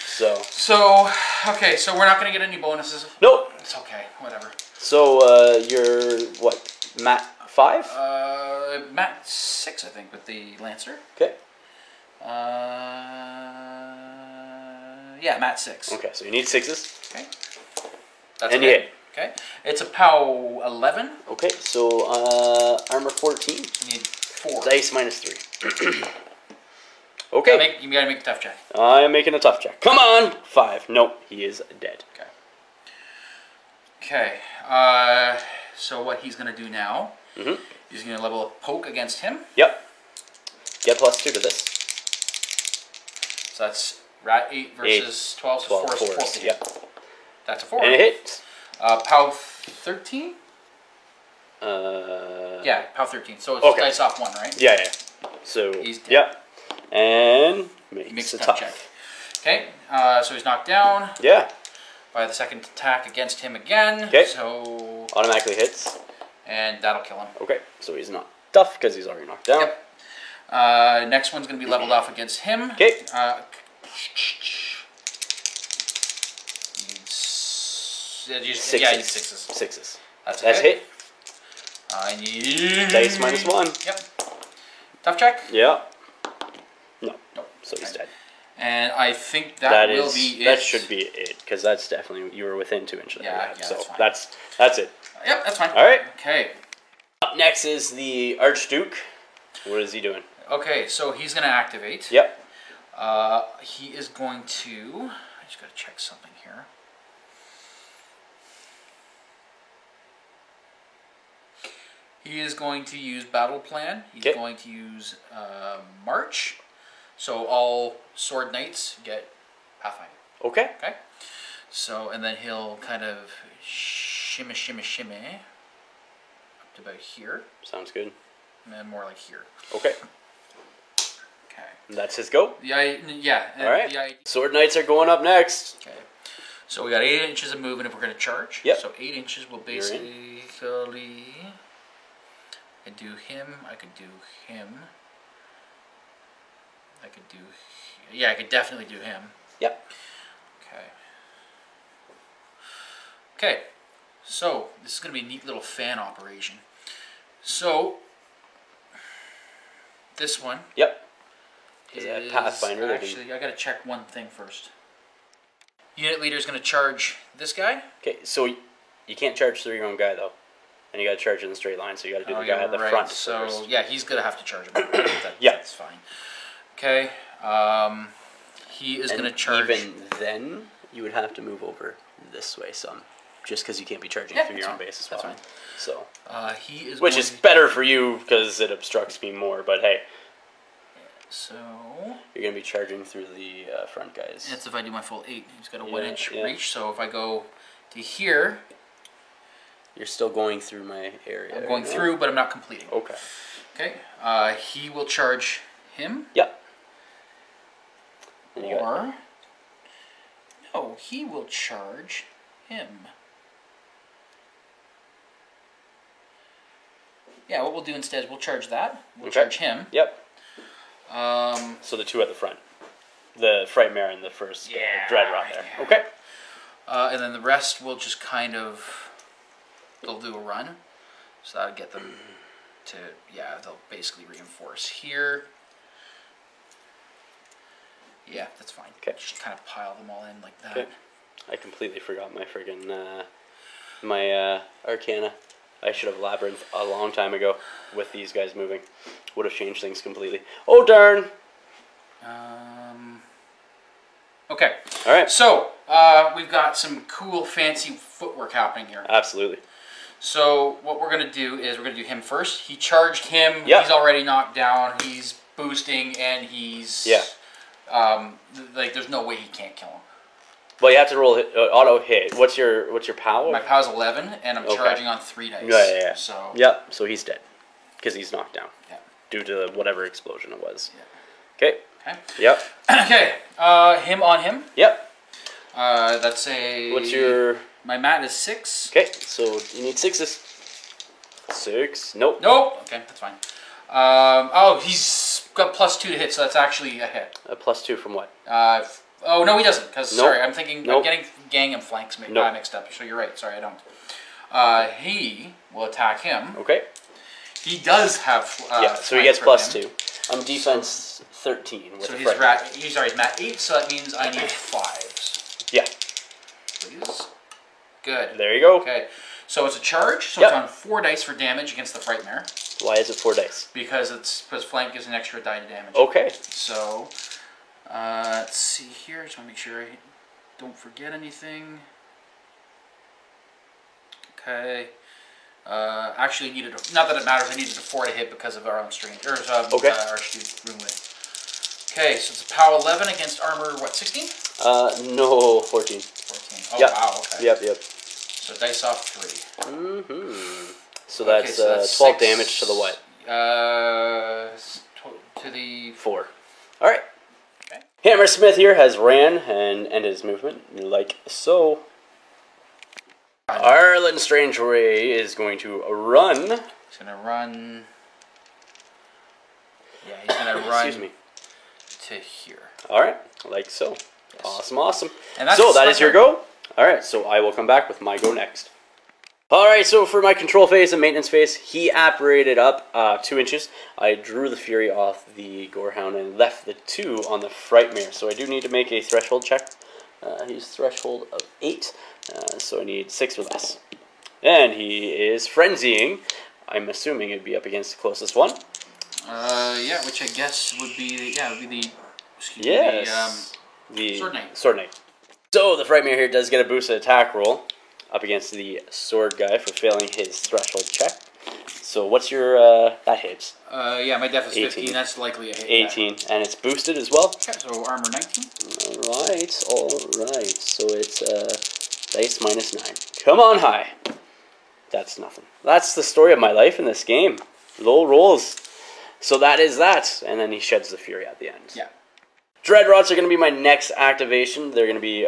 So, okay, so we're not going to get any bonuses? Nope. It's okay, whatever. So, you're, what, Mat 5? Mat 6, I think, with the Lancer. Okay. Yeah, Mat 6. Okay, so you need 6s. Okay. That's and you hit. Okay. It's a POW 11. Okay, so armor 14. You need 4. Dice minus 3. Okay. You gotta make a tough check. I am making a tough check. Come on! 5. Nope, he is dead. Okay. Okay. So what he's gonna do now, Mm-hmm. he's gonna level a poke against him. Yep. Get plus 2 to this. So that's Rat 8 versus 12, so 4 to hit. Yep. That's a 4. And it hits. POW 13? Yeah, POW 13. So it's dice off 1, right? Yeah. So, he's dead. Yep. And makes a tough check. Okay, so he's knocked down. Yeah. By the second attack against him again. Okay. So automatically hits. And that'll kill him. Okay, so he's not tough because he's already knocked down. Yep. Next one's going to be leveled off against him. Okay. Sixes. Yeah, he's 6s. 6s. That's hit. I need... Dice minus 1. Yep. Tough check? Yeah. No. Nope. So he's dead. And I think that will be it. That should be it, because that's definitely, you were within 2 inches. Yeah, so that's fine. That's it. Yep, that's fine. All right. Okay. Up next is the Archduke. What is he doing? Okay, so he's going to activate. Yep. He is going to... I just got to check something here. He is going to use Battle Plan. He's going to use March. So all Sword Knights get Pathfinder. Okay. Okay. So, and then he'll kind of shimmy up to about here. Sounds good. And then more like here. Okay. Okay. And that's his go? Yeah. All right. Sword Knights are going up next. Okay. So we got 8 inches of movement if we're going to charge. Yep. So 8 inches will basically... I could do him. I could do him. I could do... Yeah, I could definitely do him. Yep. Okay. Okay. So, this is going to be a neat little fan operation. So, this one... Yep. Is that Pathfinder? Actually, I got to check one thing first. Unit leader is going to charge this guy. Okay, so you can't charge through your own guy, though. And you got to charge in the straight line, so you got to do the guy at the front so, first. yeah, he's going to have to charge him. That's fine. Okay. He is going to charge... Even then, you would have to move over this way some. Just because you can't be charging through your own base as well. That's fine. So, he is which is better for you because it obstructs me more, but hey. So... You're going to be charging through the front guys. That's if I do my full 8. He's got a 1 inch reach, so if I go to here... You're still going through my area. I'm going through, but I'm not completing. Okay. Okay. He will charge him. Yep. Or... No, he will charge him. Yeah, what we'll do instead is we'll charge that. We'll charge him. Yep. So the two at the front. The Frightmare and the first Dread Rot there. Okay. And then the rest will just kind of... They'll do a run. So that'll get them to... Yeah, they'll basically reinforce here. Yeah, that's fine. Okay. Just kind of pile them all in like that. Okay. I completely forgot my friggin... my Arcana. I should have Labyrinth a long time ago with these guys moving. Would have changed things completely. Oh, darn! Okay. All right. So, we've got some cool, fancy footwork happening here. Absolutely. So, what we're going to do is we're going to do him first. He charged him. Yep. He's already knocked down. He's boosting, and he's... Yeah. Like, there's no way he can't kill him. Well, you have to roll auto hit. What's your POW? My POW's 11, and I'm charging on 3 dice. Yeah. So. Yep. So he's dead because he's knocked down. Yeah. Due to whatever explosion it was. Yeah. Okay. Okay. Yep. Okay. Him on him. Yep. That's a... What's your... My mat is 6. Okay, so you need 6s. 6. Nope. Nope. Okay, that's fine. Oh, he's got +2 to hit, so that's actually a hit. A +2 from what? Oh, no, he doesn't. Because, sorry, I'm thinking... Nope. I'm getting gang and flanks mixed up. So you're right. Sorry, I don't. He will attack him. Okay. He does have... yeah, so he gets +2. I'm defense 13. So he's mat 8, so that means I need 5s. Yeah. Please. Good. There you go. Okay. So it's a charge, so it's on 4 dice for damage against the Frightmare. Why is it 4 dice? Because flank gives an extra die to damage. Okay. So, let's see here. Just want to make sure I don't forget anything. Okay. Actually needed not that it matters. I needed a 4 to hit because of our own strange our astute room width. Okay, so it's a POW 11 against armor. What, 16? No, 14. 14. Oh wow. Okay. Yep. So dice off 3. Mm-hmm. So that's 12 damage to the what? To the 4. All right. Okay. Hammersmith here has ran and ended his movement like so. Arlen Strangeway is going to run. He's going to run. Yeah, he's going to run. Excuse me. To here. All right, like so. Yes. Awesome. And that's so that is your go. All right, so I will come back with my go next. All right, so for my control phase and maintenance phase, he apparated up 2 inches. I drew the Fury off the Gorehound and left the 2 on the Frightmare. So I do need to make a threshold check. He's threshold of 8, so I need 6 or less. And he is frenzying. I'm assuming it'd be up against the closest one. Yeah, which I guess would be the Sword Knight. Sword Knight. So the Frightmare here does get a boosted attack roll up against the sword guy for failing his threshold check. So what's your, that hits? Yeah, my def is 15. That's likely a hit. 18, and it's boosted as well. Okay, so armor 19. Alright. So it's, dice minus 9. Come on high. That's nothing. That's the story of my life in this game. Low rolls. So that is that. And then he sheds the fury at the end. Yeah. Dreadrots are going to be my next activation. They're going to be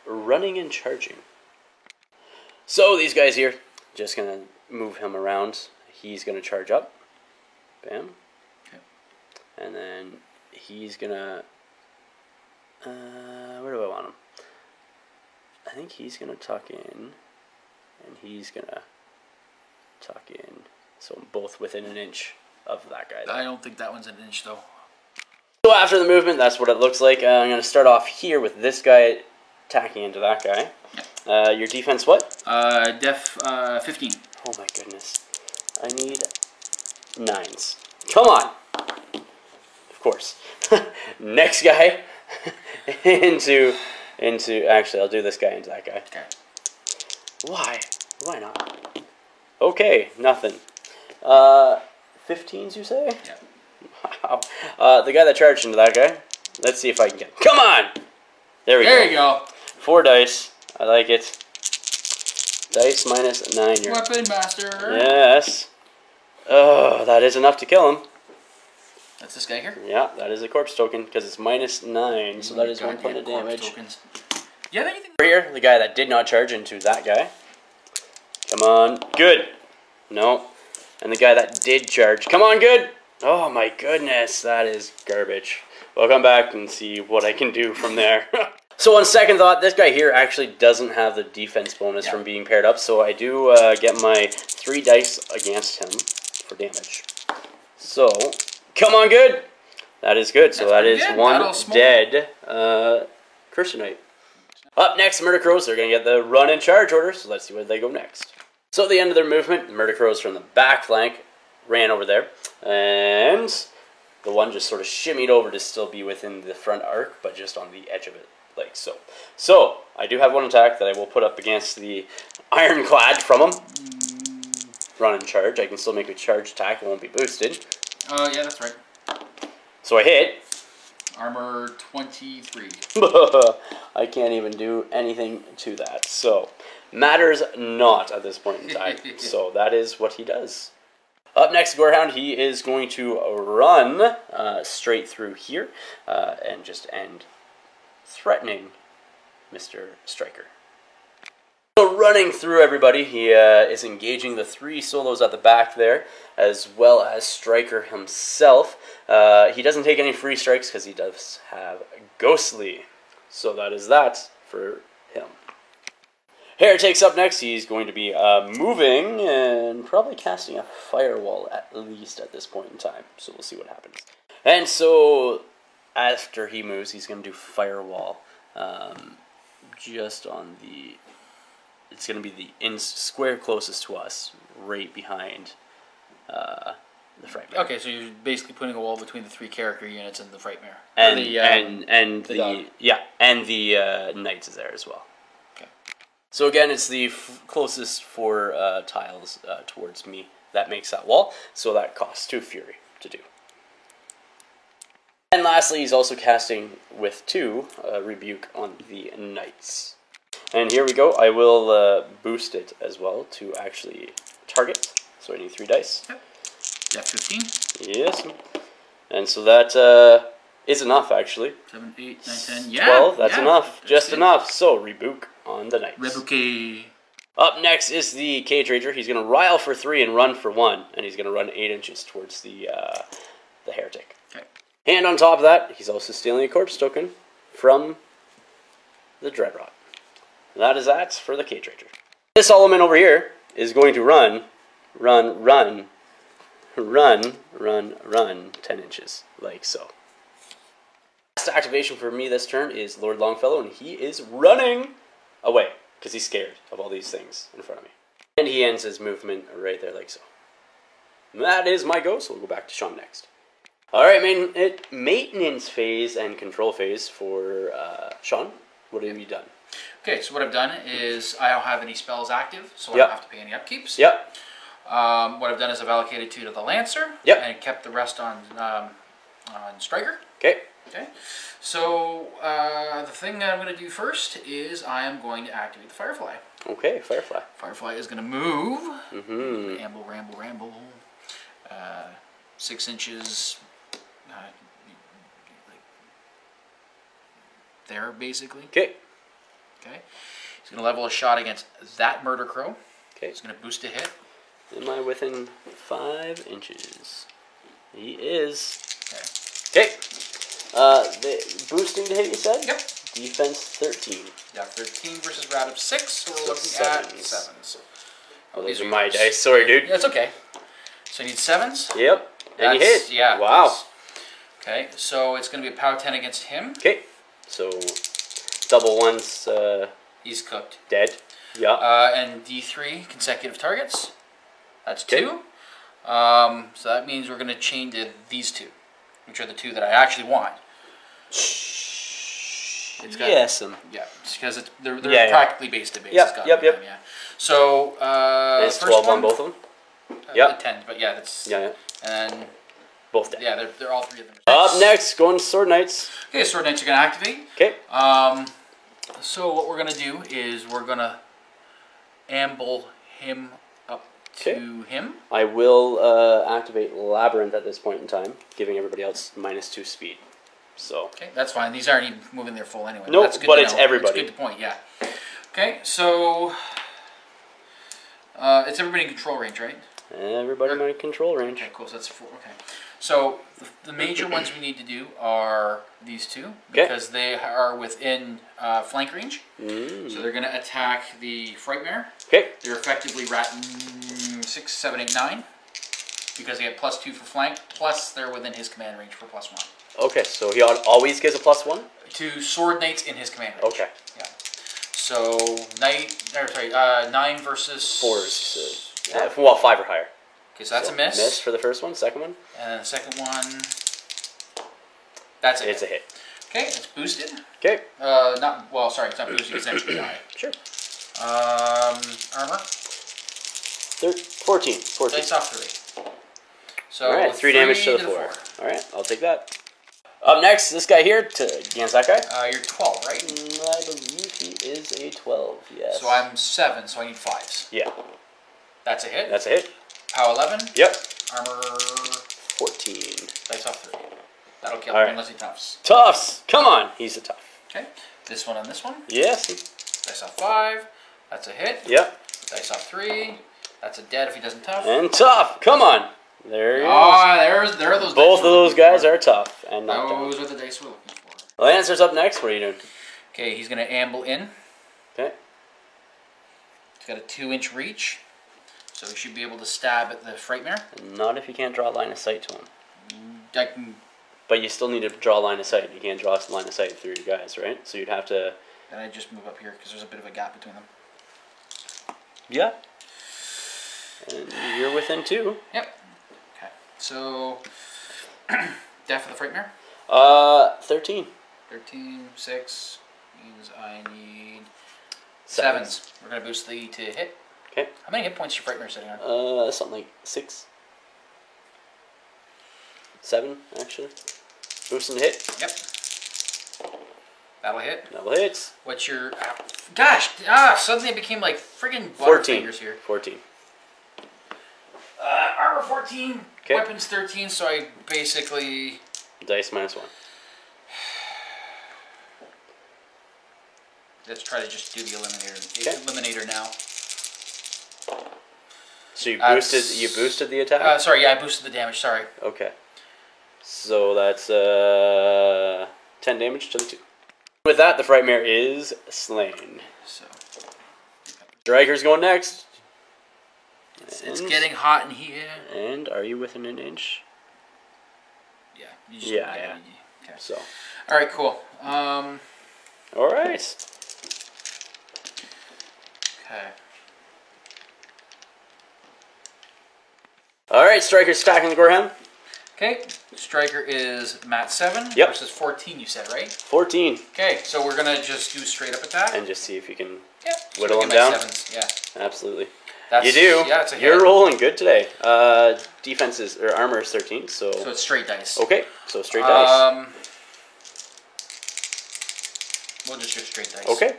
running and charging. So these guys here, just going to move him around. He's going to charge up. Bam. Okay. And then he's going to... where do I want him? I think he's going to tuck in. And he's going to tuck in. So both within an inch of that guy there. I don't think that one's an inch, though. So after the movement, that's what it looks like. I'm going to start off here with this guy tacking into that guy. Your defense what? Def 15. Oh my goodness. I need 9s. Come on! Of course. Next guy into... Actually, I'll do this guy into that guy. Okay. Why? Why not? Okay, nothing. 15s, you say? Yeah. Wow. The guy that charged into that guy. Let's see if I can get... Come on! There we go. There you go. 4 dice. I like it. Dice minus 9. Weapon master. Yes. Oh, that is enough to kill him. That's this guy here? Yeah, that is a corpse token because it's minus 9, so that is 1 point of damage. Tokens. Do you have anything? Over here, the guy that did not charge into that guy. Come on. Good. No. And the guy that did charge. Come on, good. Oh my goodness, that is garbage. We'll come back and see what I can do from there. So on second thought, this guy here actually doesn't have the defense bonus from being paired up, so I do get my 3 dice against him for damage. So, come on, good. That is good. So that is good. 1 dead Cursor Knight. Up next, Murder Crows. They're going to get the run and charge order, so let's see where they go next. So at the end of their movement, the Murder Crows from the back flank ran over there, and the one just sort of shimmied over to still be within the front arc, but just on the edge of it, like so. So, I do have one attack that I will put up against the Ironclad from him. Run and charge. I can still make a charge attack. It won't be boosted. Yeah, that's right. So I hit. Armor 23. I can't even do anything to that. So, matters not at this point in time. So that is what he does. Up next, Gorehound, he is going to run straight through here and just end threatening Mr. Striker. So running through everybody, he is engaging the 3 solos at the back there, as well as Striker himself. He doesn't take any free strikes because he does have Ghostly. So that is that for him. Heretic's up next. He's going to be moving and probably casting a firewall at least at this point in time. So we'll see what happens. And so after he moves, he's going to do firewall just on the... It's going to be the square closest to us, right behind the Frightmare. Okay, so you're basically putting a wall between the 3 character units and the Frightmare. And the Knights is there as well. Okay. So again, it's the closest 4 tiles towards me that makes that wall. So that costs 2 Fury to do. And lastly, he's also casting with 2 Rebuke on the Knights. And here we go. I will boost it as well to actually target. So I need 3 dice. Yep. Yeah, 15. Yes. And so that is enough, actually. 7, 8, 9, 10. Yeah. 12. That's enough. Just enough. So Rebuke on the Knights. Rebuke. Up next is the Cage Rager. He's going to rile for 3 and run for 1. And he's going to run 8 inches towards the Heretic. Okay. And on top of that, he's also stealing a corpse token from the Dreadrot. That is that for the Cage Rager. This element over here is going to run 10 inches, like so. Last activation for me this turn is Lord Longfellow, and he is running away, because he's scared of all these things in front of me. And he ends his movement right there, like so. And that is my go, so we'll go back to Shawn next. Alright, maintenance phase and control phase for Shawn. What have you done? Okay, so what I've done is I don't have any spells active, so I don't have to pay any upkeeps. Yep. What I've done is I've allocated 2 to the Lancer. Yep. And kept the rest on Striker. Okay. Okay. So the thing that I'm going to do first is I am going to activate the Firefly. Okay, Firefly. Firefly is going to move. Mm-hmm. Ramble. 6 inches. Like there, basically. Okay. Okay. He's going to level a shot against that Murder Crow. Okay. He's going to boost a hit. Am I within 5 inches? He is. Okay. Okay. The boosting to hit, you said? Yep. Defense 13. Yeah, 13 versus rat of 6, so we're looking sevens. at 7s. Oh, these are my dice. Sorry, dude. That's okay. So you need 7s? Yep. And you hit. Yeah. Wow. Okay, so it's going to be a power 10 against him. Okay. So, double ones He's cooked. dead. Yeah. And D3 consecutive targets. That's 2. So that means we're going to chain to these 2, which are the 2 that I actually want. It's got, yes. Yeah, because they're practically base to base. Yep. Yeah. So it's first 12 one, on both of them. Yep. 10, but yeah, that's yeah. And both dead. Yeah, they're all 3 of them. Up next, going to Sword Knights. Okay, Sword Knights are going to activate. Okay. So what we're going to do is we're going to amble him up to him. I will activate Labyrinth at this point in time, giving everybody else -2 speed. So. Okay, that's fine. These aren't even moving their full anyway. Nope, That's good but to it's know. everybody. It's good to point, yeah. Okay, so it's everybody in control range, right? Everybody in my control range. Okay, cool. So that's 4. Okay. So the major ones we need to do are these 2 Okay. because they are within flank range. Mm. So they're going to attack the Frightmare. Okay. They're effectively rat 6, 7, 8, 9 because they get +2 for flank. Plus they're within his command range for +1. Okay, so he always gets a +1 to Sword Knights in his command range. Okay. Yeah. So 9 versus 4s. Well, 5 or higher. Okay, so that's a miss. Miss for the first one. Second one. And then the second one. That's a It's a hit. Okay, it's boosted. Okay. Sorry, it's not boosted. It's actually die. Sure. Armor. 14. Dice off 3. So all right, 3 damage to the 4. All right, I'll take that. Up next, this guy here against that guy. You're 12, right? I believe he is a 12. Yes. So I'm 7, so I need 5s. Yeah. That's a hit. That's a hit. Power 11. Yep. Armor 14. Dice off 3. That'll kill all him right. unless he toughs. Toughs. Come on. He's a tough. Okay. This one and this one. Yes. Dice off 5. That's a hit. Yep. Dice off 3. That's a dead if he doesn't tough. And tough. Come on. There he is. There are those. Both of those guys are tough and knocked Those down. are the dice we're looking for. Lancer's up next. What are you doing? Okay, he's going to amble in. Okay. He's got a 2-inch reach. So he should be able to stab at the Frightmare. Not if you can't draw a line of sight to him. I can... But you still need to draw a line of sight. You can't draw a line of sight through your guys, right? So you'd have to... Then I just move up here because there's a bit of a gap between them. Yeah. And you're within 2. Yep. Okay. So, death for the Frightmare? 13. 13, 6 means I need 7s. 7s. We're going to boost the to hit. Okay. How many hit points is your Frightmare sitting on? Something like 6. 7, actually. Boost and hit. Yep. That'll hit. Double hits. What's your... suddenly it became like friggin' 14. Butterfingers here. 14. Armor 14, okay. Weapons 13, so I basically... Dice -1. Let's try to just do the eliminator. Okay. Eliminator now. So you boosted the attack? Sorry, yeah, I boosted the damage, sorry. Okay. So that's 10 damage to the 2. With that, the Frightmare is slain. So Striker's going next. It's getting hot in here. And are you within an inch? Yeah. Yeah. Okay. So. All right, cool. All right. Okay. All right, Striker's stacking the Gorehound. Okay, Striker is Mat 7 yep. versus 14, you said, right? 14. Okay, so we're going to just do straight up attack. And just see if you can yep. whittle them down? 7s. Yeah. Absolutely. You do. Yeah, it's a hit. You're rolling good today. Defense is, or armor is 13, so it's straight dice. Okay, so straight dice. We'll just do straight dice. Okay.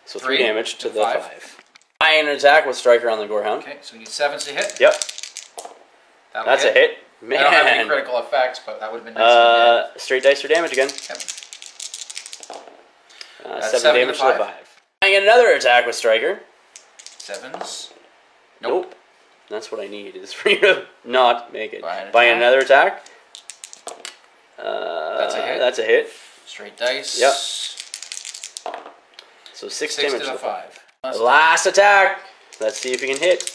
So 3 damage to the 5. Iron attack with Striker on the Gorehound. Okay, so we need 7s to hit. Yep. That's a hit. Man. I don't have any critical effects, but that would have been nice. Straight dice for damage again. Yep. 7 damage to the 5. I get another attack with Striker. 7s. Nope. That's what I need, is for you to not make it. Buy another attack. That's a hit. That's a hit. Straight dice. Yep. So 6 damage to the 5. Last attack. Let's see if you can hit.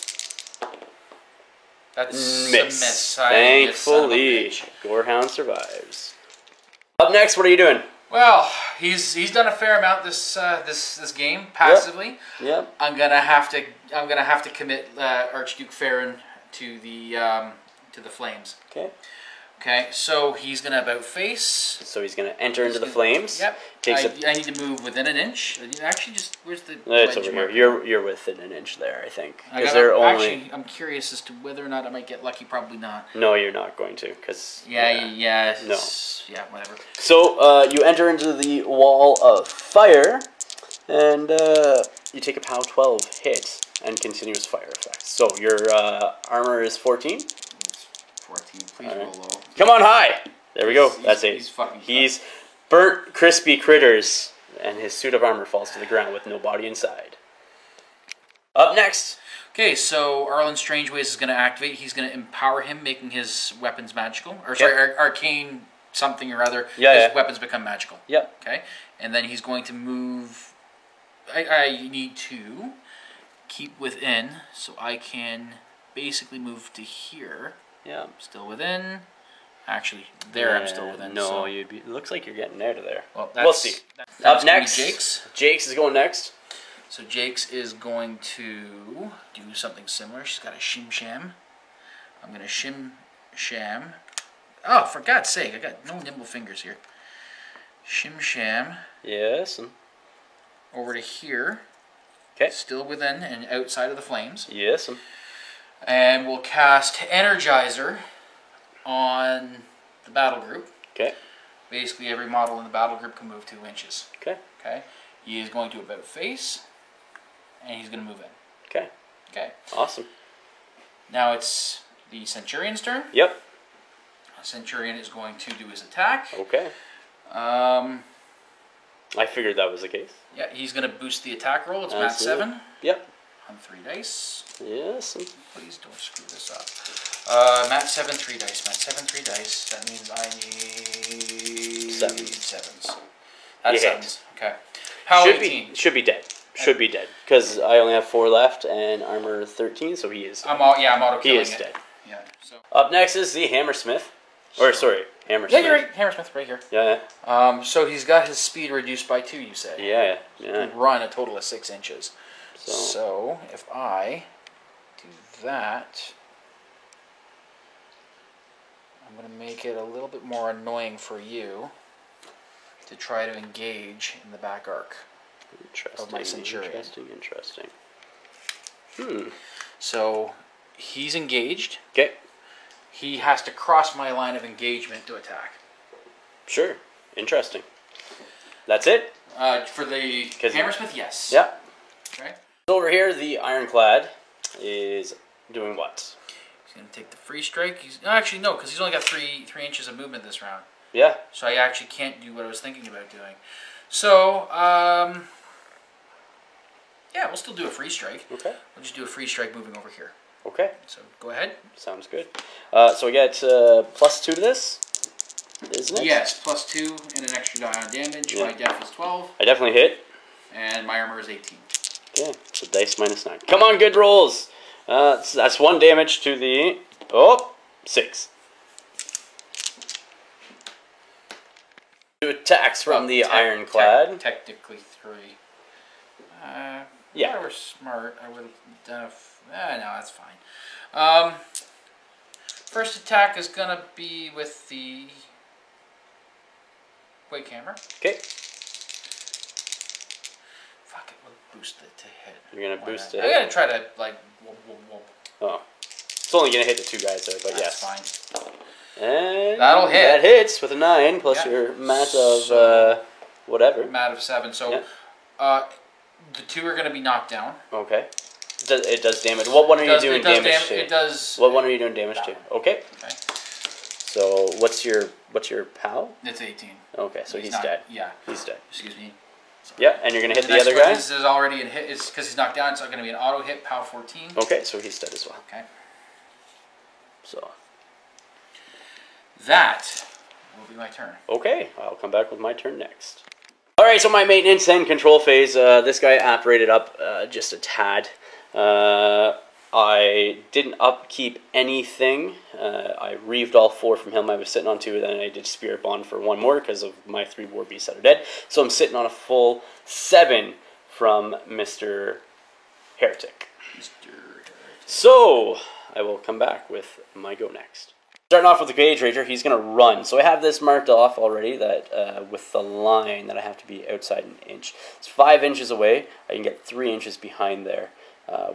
That's miss. A miss. Thankfully, Gorehound survives. Up next, what are you doing? Well, he's done a fair amount this game passively. Yep. I'm gonna have to commit Archduke Farron to the flames. Okay. Okay, so he's gonna about face. So he's gonna enter into the flames. Yep. I need to move within an inch. Actually, just where's the? It's over here. You're within an inch there, I think. Actually, I'm curious as to whether or not I might get lucky. Probably not. No, you're not going to, because. Yeah. No. Yeah, whatever. So you enter into the wall of fire, and you take a POW 12 hit and continuous fire effects. So your armor is 14. 14. Please roll low. Come on high. There we go. That's it. He's fucking. He's burnt, crispy critters, and his suit of armor falls to the ground with no body inside. Up next. Okay, so Arlen Strangeways is going to activate. He's going to empower him, making his weapons magical. Or sorry, arcane something or other. Yeah, his weapons become magical. Yep. Okay, and then he's going to move. I need to keep within, so I can basically move to here. Yeah. Still within. Actually, there I'm still within. No, so. it looks like you're getting out of there. Well, we'll see. Up next, Jake's. Jake's is going next. So Jake's is going to do something similar. She's got a shim sham. I'm going to shim sham. Oh, for God's sake, I got no nimble fingers here. Shim sham. Yes. Over to here. Okay. Still within and outside of the flames. Yes. And we'll cast Energizer on the battle group. Okay. Basically, every model in the battle group can move 2 inches. Okay. Okay. He is going to about face, and he's going to move in. Okay. Okay. Awesome. Now it's the Centurion's turn. Yep. Centurion is going to do his attack. Okay. I figured that was the case. Yeah, he's going to boost the attack roll. It's Mat 7. Yep. On 3 dice. Yes. Please don't screw this up. Mat 7, 3 dice. Mat 7, 3 dice. That means I need 7s. That's 7s. Okay. How should be dead. Should be dead because I only have 4 left and armor 13, so he is. I'm auto killing it. He is dead. Yeah. So. Up next is the Hammersmith. Hammersmith. Yeah, you're right. Hammersmith right here. Yeah. So he's got his speed reduced by 2. You said. Yeah. He can run a total of 6 inches. So So if I do that, I'm going to make it a little bit more annoying for you to try to engage in the back arc of my Centurion. Interesting. So he's engaged. Okay. He has to cross my line of engagement to attack. Sure. Interesting. That's it? For the Hammersmith, yes. Yeah. Okay. Over here, the Ironclad is doing what? He's going to take the free strike. Actually, no, because he's only got 3 inches of movement this round. Yeah. So I actually can't do what I was thinking about doing. So, yeah, we'll still do a free strike. Okay. We'll just do a free strike moving over here. Okay. So go ahead. Sounds good. So we get +2 to this, isn't it? Yes, +2 and an extra die on damage. Yeah. My def is 12. I definitely hit. And my armor is 18. Okay, so dice -9. Come on, good rolls. That's 1 damage to the 6. 2 attacks from the Ironclad. Technically 3. Yeah. If I were smart, I would have done no, that's fine. First attack is going to be with the Quake Hammer. Okay. Fuck it. boost it to hit. You're going to boost it? I'm going to try to, like, whoop. Oh. It's only going to hit the 2 guys there, but That's yes. fine. And that'll hit. That hits with a 9 plus your mat of whatever. Mat of 7. So the 2 are going to be knocked down. Okay. It does damage. What one are you doing damage to? It does. What one are you doing damage to? Okay. So what's your pal? It's 18. Okay, so he's dead. Yeah. He's dead. Excuse me. Sorry. Yeah, and you're going to hit the other guy? This is already a hit. It's because he's knocked down. It's going to be an auto hit, POW 14. Okay, so he's dead as well. Okay. So. That will be my turn. Okay, I'll come back with my turn next. Alright, so my maintenance and control phase. This guy operated up just a tad. I didn't upkeep anything. I reaved all 4 from him. I was sitting on 2, then I did Spirit Bond for 1 more because of my 3 war beasts that are dead. So I'm sitting on a full 7 from Mr. Heretic. So I will come back with my go next. Starting off with the Cage Rager, he's going to run. So I have this marked off already that with the line that I have to be outside an inch. It's 5 inches away. I can get 3 inches behind there.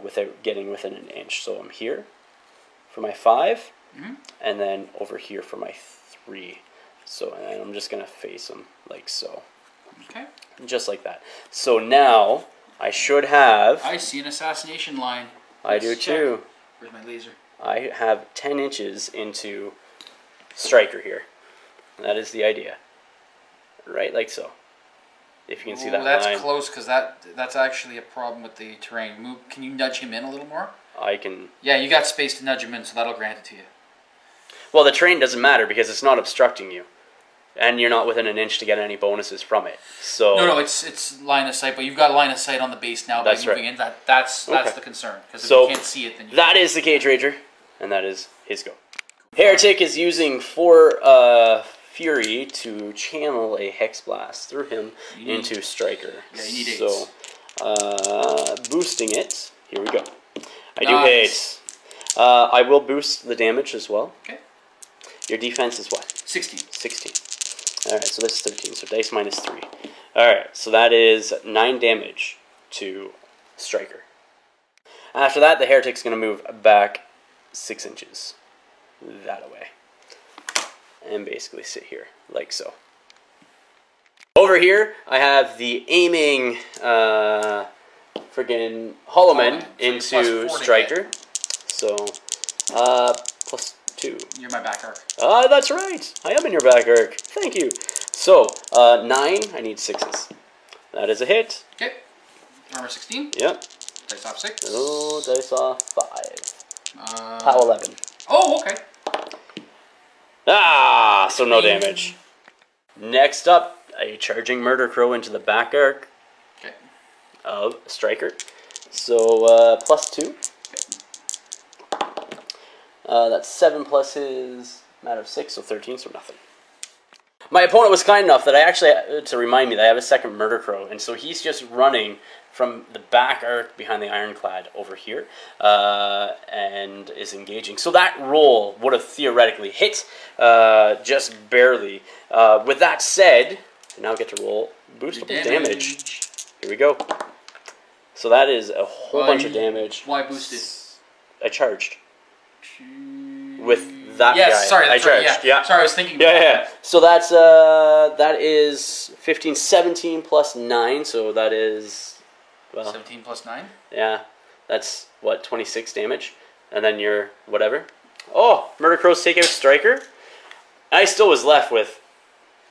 Without getting within an inch. So I'm here for my 5, and then over here for my 3. So and I'm just going to face him like so. Okay. Just like that. So now I should have... I see an assassination line. I do too. Where's my laser? I have 10 inches into Striker here. And that is the idea. Right, like so. If you can see that that's line. close because that's actually a problem with the terrain. Can you nudge him in a little more? I can... Yeah, you got space to nudge him in, so that'll grant it to you. Well, the terrain doesn't matter because it's not obstructing you. And you're not within an inch to get any bonuses from it. So No, it's line of sight, but you've got line of sight on the base now by moving in. That's the concern. Because if you can't see it, then you that is the Cage Rager, and that is his go. Heretic is using 4 Fury to channel a Hex Blast through him into Striker. Yeah, you need 8. So, boosting it. Here we go. I do 8. I will boost the damage as well. Okay. Your defense is what? 16. 16. Alright, so this is 13, so dice minus 3. Alright, so that is 9 damage to Striker. After that, the Heretic's going to move back 6 inches. That away. And basically sit here, like so. Over here, I have the aiming friggin' Hollowman into Striker. So, plus 2. You're my back arc. That's right. I am in your back arc. Thank you. So, 9, I need 6s. That is a hit. Okay. Armor 16. Yep. Dice off 6. Oh, dice off 5. POW 11. Oh, okay. So no damage. Next up, a charging Murder Crow into the back arc of Striker. So, plus 2. That's 7 plus his mat of 6, so 13, so nothing. My opponent was kind enough that I actually, to remind me that I have a second Murder Crow, and so he's just running from the back arc behind the Ironclad over here, and is engaging. So that roll would have theoretically hit, just barely. With that said, I now get to roll boostable damage. Here we go. So that is a whole bunch of damage. Why boosted? I charged. With that guy. Sorry, that's I charged. right, yeah. Sorry, I was thinking about that. So that's that is 15, 17 plus 9, so that is 17 plus 9? Yeah. That's what, 26 damage? And then you're whatever. Oh, Murder Crows take out Striker. I still was left with.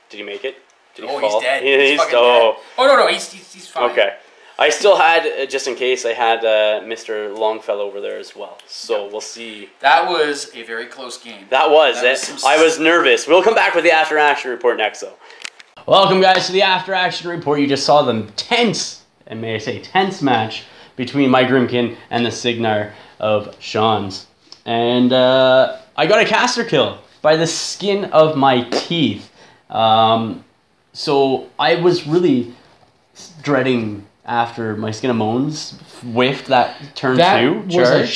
Did he make it? Did he fall? He's dead. He's fucking dead. Oh no, he's fine. Okay. I still had, just in case, I had Mr. Longfellow over there as well. So we'll see. That was a very close game. That was it. I was nervous. We'll come back with the after action report next, though. Welcome, guys, to the after action report. You just saw the tense, and may I say tense match between my Grymkin and the Cygnar of Shawn's. And I got a caster kill by the skin of my teeth. So I was really dreading after my Skin of Moans whiffed that turn 2 That was a charge.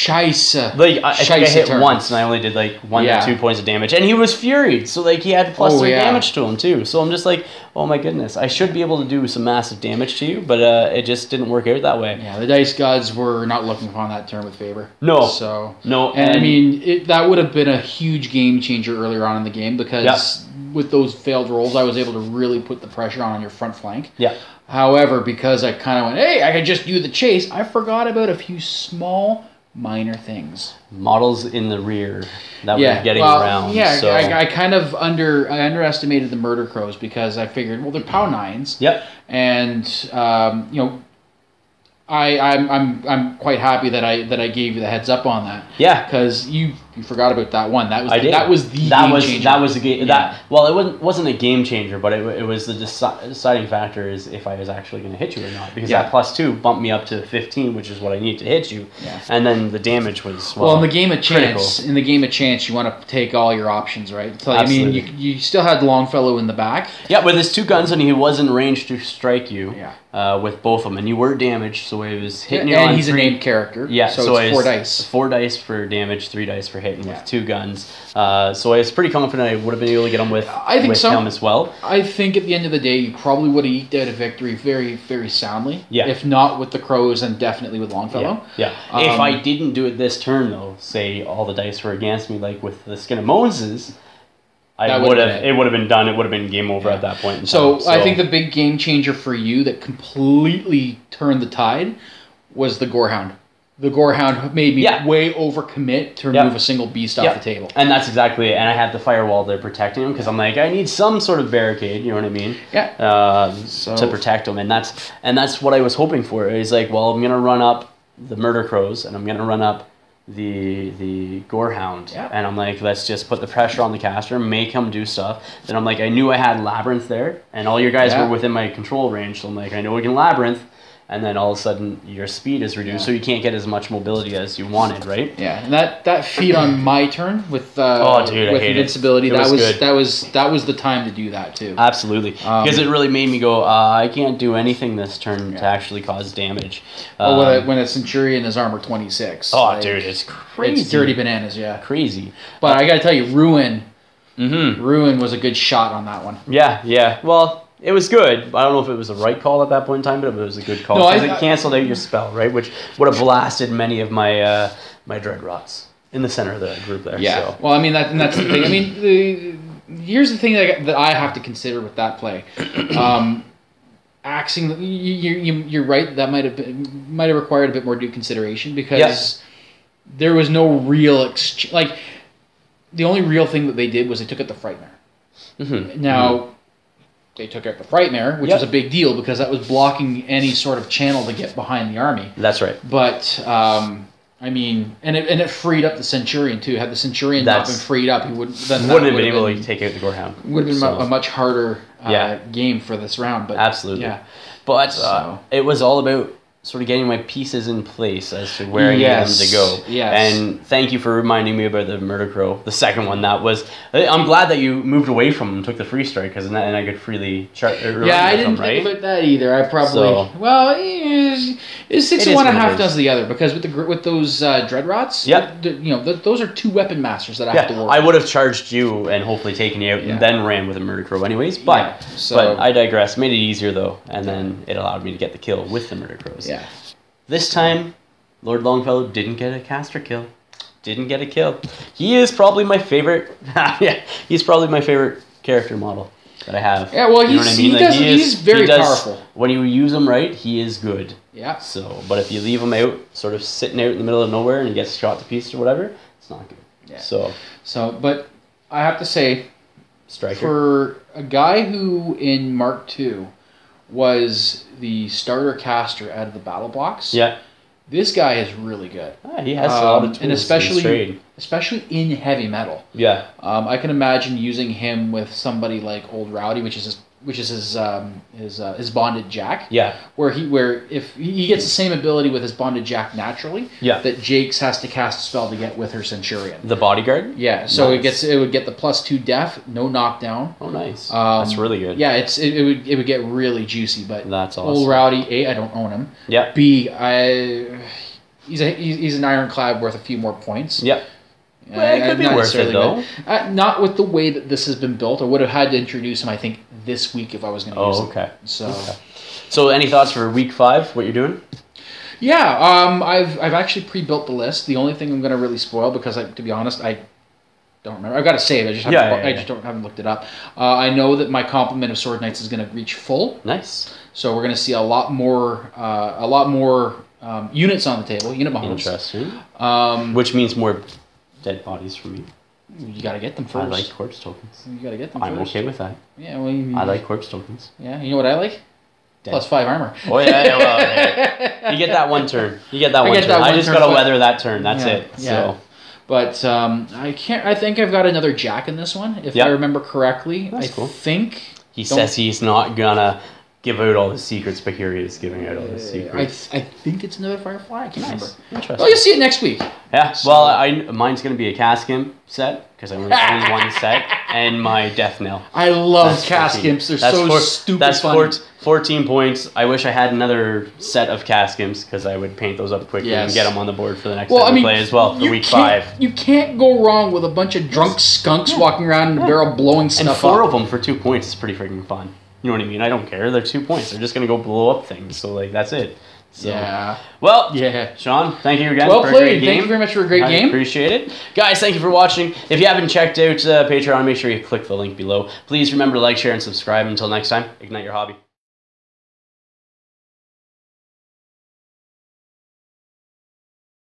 scheisse. Like I think I hit turn. once and I only did like 1 to 2 points of damage, and he was furied. So like he had plus 3 damage to him too. So I'm just like, oh my goodness, I should be able to do some massive damage to you, but it just didn't work out that way. Yeah, the dice gods were not looking upon that turn with favor. No, and I mean that would have been a huge game changer earlier on in the game because with those failed rolls, I was able to really put the pressure on your front flank. Yeah. However, because I kind of went, hey, I could just do the chase, I forgot about a few small, minor things. Models in the rear that were getting around. Yeah, so. I kind of underestimated the murder crows because I figured, well, they're POW 9s. Yep. And you know, I'm quite happy that I gave you the heads up on that. Yeah. Because you forgot about that one. That was the game changer. That was a game. Yeah. Well, it wasn't a game changer, but it was the deciding factor is if I was actually going to hit you or not, because that +2 bumped me up to 15, which is what I need to hit you. Yeah. And then the damage was well in the game of chance. In the game of chance, you want to take all your options, right? So Absolutely. I mean, you still had Longfellow in the back. Yeah, with his 2 guns, and he was in range to strike you. Yeah. With both of them, and you were damaged, so he was hitting you on 3. And he's a named character. Yeah. So it's 4 dice. 4 dice for damage, 3 dice for hitting with 2 guns. So I was pretty confident I would have been able to get him with him as well. I think at the end of the day, you probably would have eked out a victory very, very soundly. Yeah. If not with the crows, and definitely with Longfellow. Yeah. If I didn't do it this turn, though, say all the dice were against me, like with the Skin of Moanses, it would have been done. It would have been game over at that point in time. So I think the big game changer for you that completely turned the tide was the Gorehound. The Gorehound made me way overcommit to remove a single beast off the table. And that's exactly it. And I had the firewall there protecting him because I'm like, I need some sort of barricade, you know what I mean? Yeah. To protect him. And that's what I was hoping for. He's like, well, I'm going to run up the Murder Crows and I'm going to run up the Gorehound. Yeah. And I'm like, let's just put the pressure on the caster, make him do stuff. Then I'm like, I knew I had Labyrinth there and all your guys were within my control range. So I'm like, I know we can Labyrinth. And then all of a sudden, your speed is reduced, so you can't get as much mobility as you wanted, right? Yeah, and that feat on my turn with invincibility, that was the time to do that too. Absolutely, because it really made me go, I can't do anything this turn to actually cause damage. When a Centurion is armor 26. Dude, it's crazy. It's dirty bananas, crazy. But I got to tell you, Ruin was a good shot on that one. Yeah. Well. It was good. I don't know if it was the right call at that point in time, but it was a good call. Because it canceled out your spell, right? Which would have blasted many of my my Dreadrots in the center of the group there. Yeah. So. Well, I mean, that's the thing. I mean, here's the thing that I have to consider with that play. Axing, you're right. That might have required a bit more due consideration because there was no real exchange. Like, the only real thing that they did was they took out the Frightmare. Mm-hmm. Now. They took out the Frightmare, which was a big deal because that was blocking any sort of channel to get behind the army. That's right. But I mean, and it freed up the Centurion too. Had the Centurion not been freed up, he wouldn't have been able to take out the Gorehound. Would have been a much harder game for this round. But absolutely. Yeah. But it was all about sort of getting my pieces in place as to where I need them to go. Yes. And thank you for reminding me about the Murder Crow, the second one. That was. I'm glad that you moved away from and took the free strike because then I could freely chart. I didn't think about that either. I probably it's 6 and 1.5 does the other because with those Dreadrots, those are 2 weapon masters that I have to work. I would have charged you and hopefully taken you out and then ran with a Murder Crow anyways. But I digress. Made it easier though, and then it allowed me to get the kill with the Murder Crows. Yeah. This time, Lord Longfellow didn't get a caster kill. Didn't get a kill. He is probably my favorite. He's probably my favorite character model that I have. Yeah, well, he's very powerful. When you use him right, he is good. Yeah. So, but if you leave him out, sort of sitting out in the middle of nowhere, and he gets shot to pieces or whatever, it's not good. Yeah. So, but I have to say, Striker, for a guy who in Mark II was the starter caster out of the battle box. Yeah. This guy is really good. He has a lot of tools, and especially in heavy metal. Yeah. I can imagine using him with somebody like Old Rowdy, which is which is his bonded jack. Yeah. Where if he gets the same ability with his bonded jack naturally. Yeah. That Jake's has to cast a spell to get with her Centurion. The bodyguard. Yeah. So nice. it would get the +2 def, no knockdown. Oh, nice. That's really good. Yeah. It would get really juicy, but that's awesome. Old Rowdy, A, I don't own him. Yeah. B, he's an ironclad worth a few more points. Yep. Well, it could be worth it, though. Not with the way that this has been built. I would have had to introduce him, I think, this week if I was going to use him. Okay. So, So any thoughts for week 5, what you're doing? Yeah, I've actually pre-built the list. The only thing I'm going to really spoil, because to be honest, I don't remember. I've got to save. I just haven't looked it up. I know that my complement of Sword Knights is going to reach full. Nice. So we're going to see a lot more units on the table. Unit models. Interesting. Which means more dead bodies for me. You got to get them first. I like corpse tokens. You got to get them I'm first. okay with that. Yeah, well, I like corpse tokens. Yeah, you know what I like? Dead. +5 armor. Oh yeah, well, yeah. You get that one turn. I just gotta weather that turn. That's it. Yeah. So. But I can't. I think I've got another jack in this one, if I remember correctly. That's cool. Think he says he's not gonna give out all the secrets, but here he is giving out all the secrets. I think it's another Firefly. I can't remember. Interesting. Well, you'll see it next week. Yeah. So. Well, mine's gonna be a Cast Imp set because I only own one set, and my Death Knell. I love Cast Imps. They're so stupid. That's funny. 14 points. I wish I had another set of Cast Imps because I would paint those up quickly and get them on the board for the next time we play as well for week 5. You can't go wrong with a bunch of drunk skunks walking around in a barrel blowing stuff up. And 4 of them for 2 points is pretty freaking fun. You know what I mean? I don't care. They're 2 points. They're just going to go blow up things. So, that's it. So, yeah. Well, Shawn, thank you again for a great game. Thank you very much for a great game. I appreciate it. Guys, thank you for watching. If you haven't checked out Patreon, make sure you click the link below. Please remember to like, share, and subscribe. Until next time, ignite your hobby.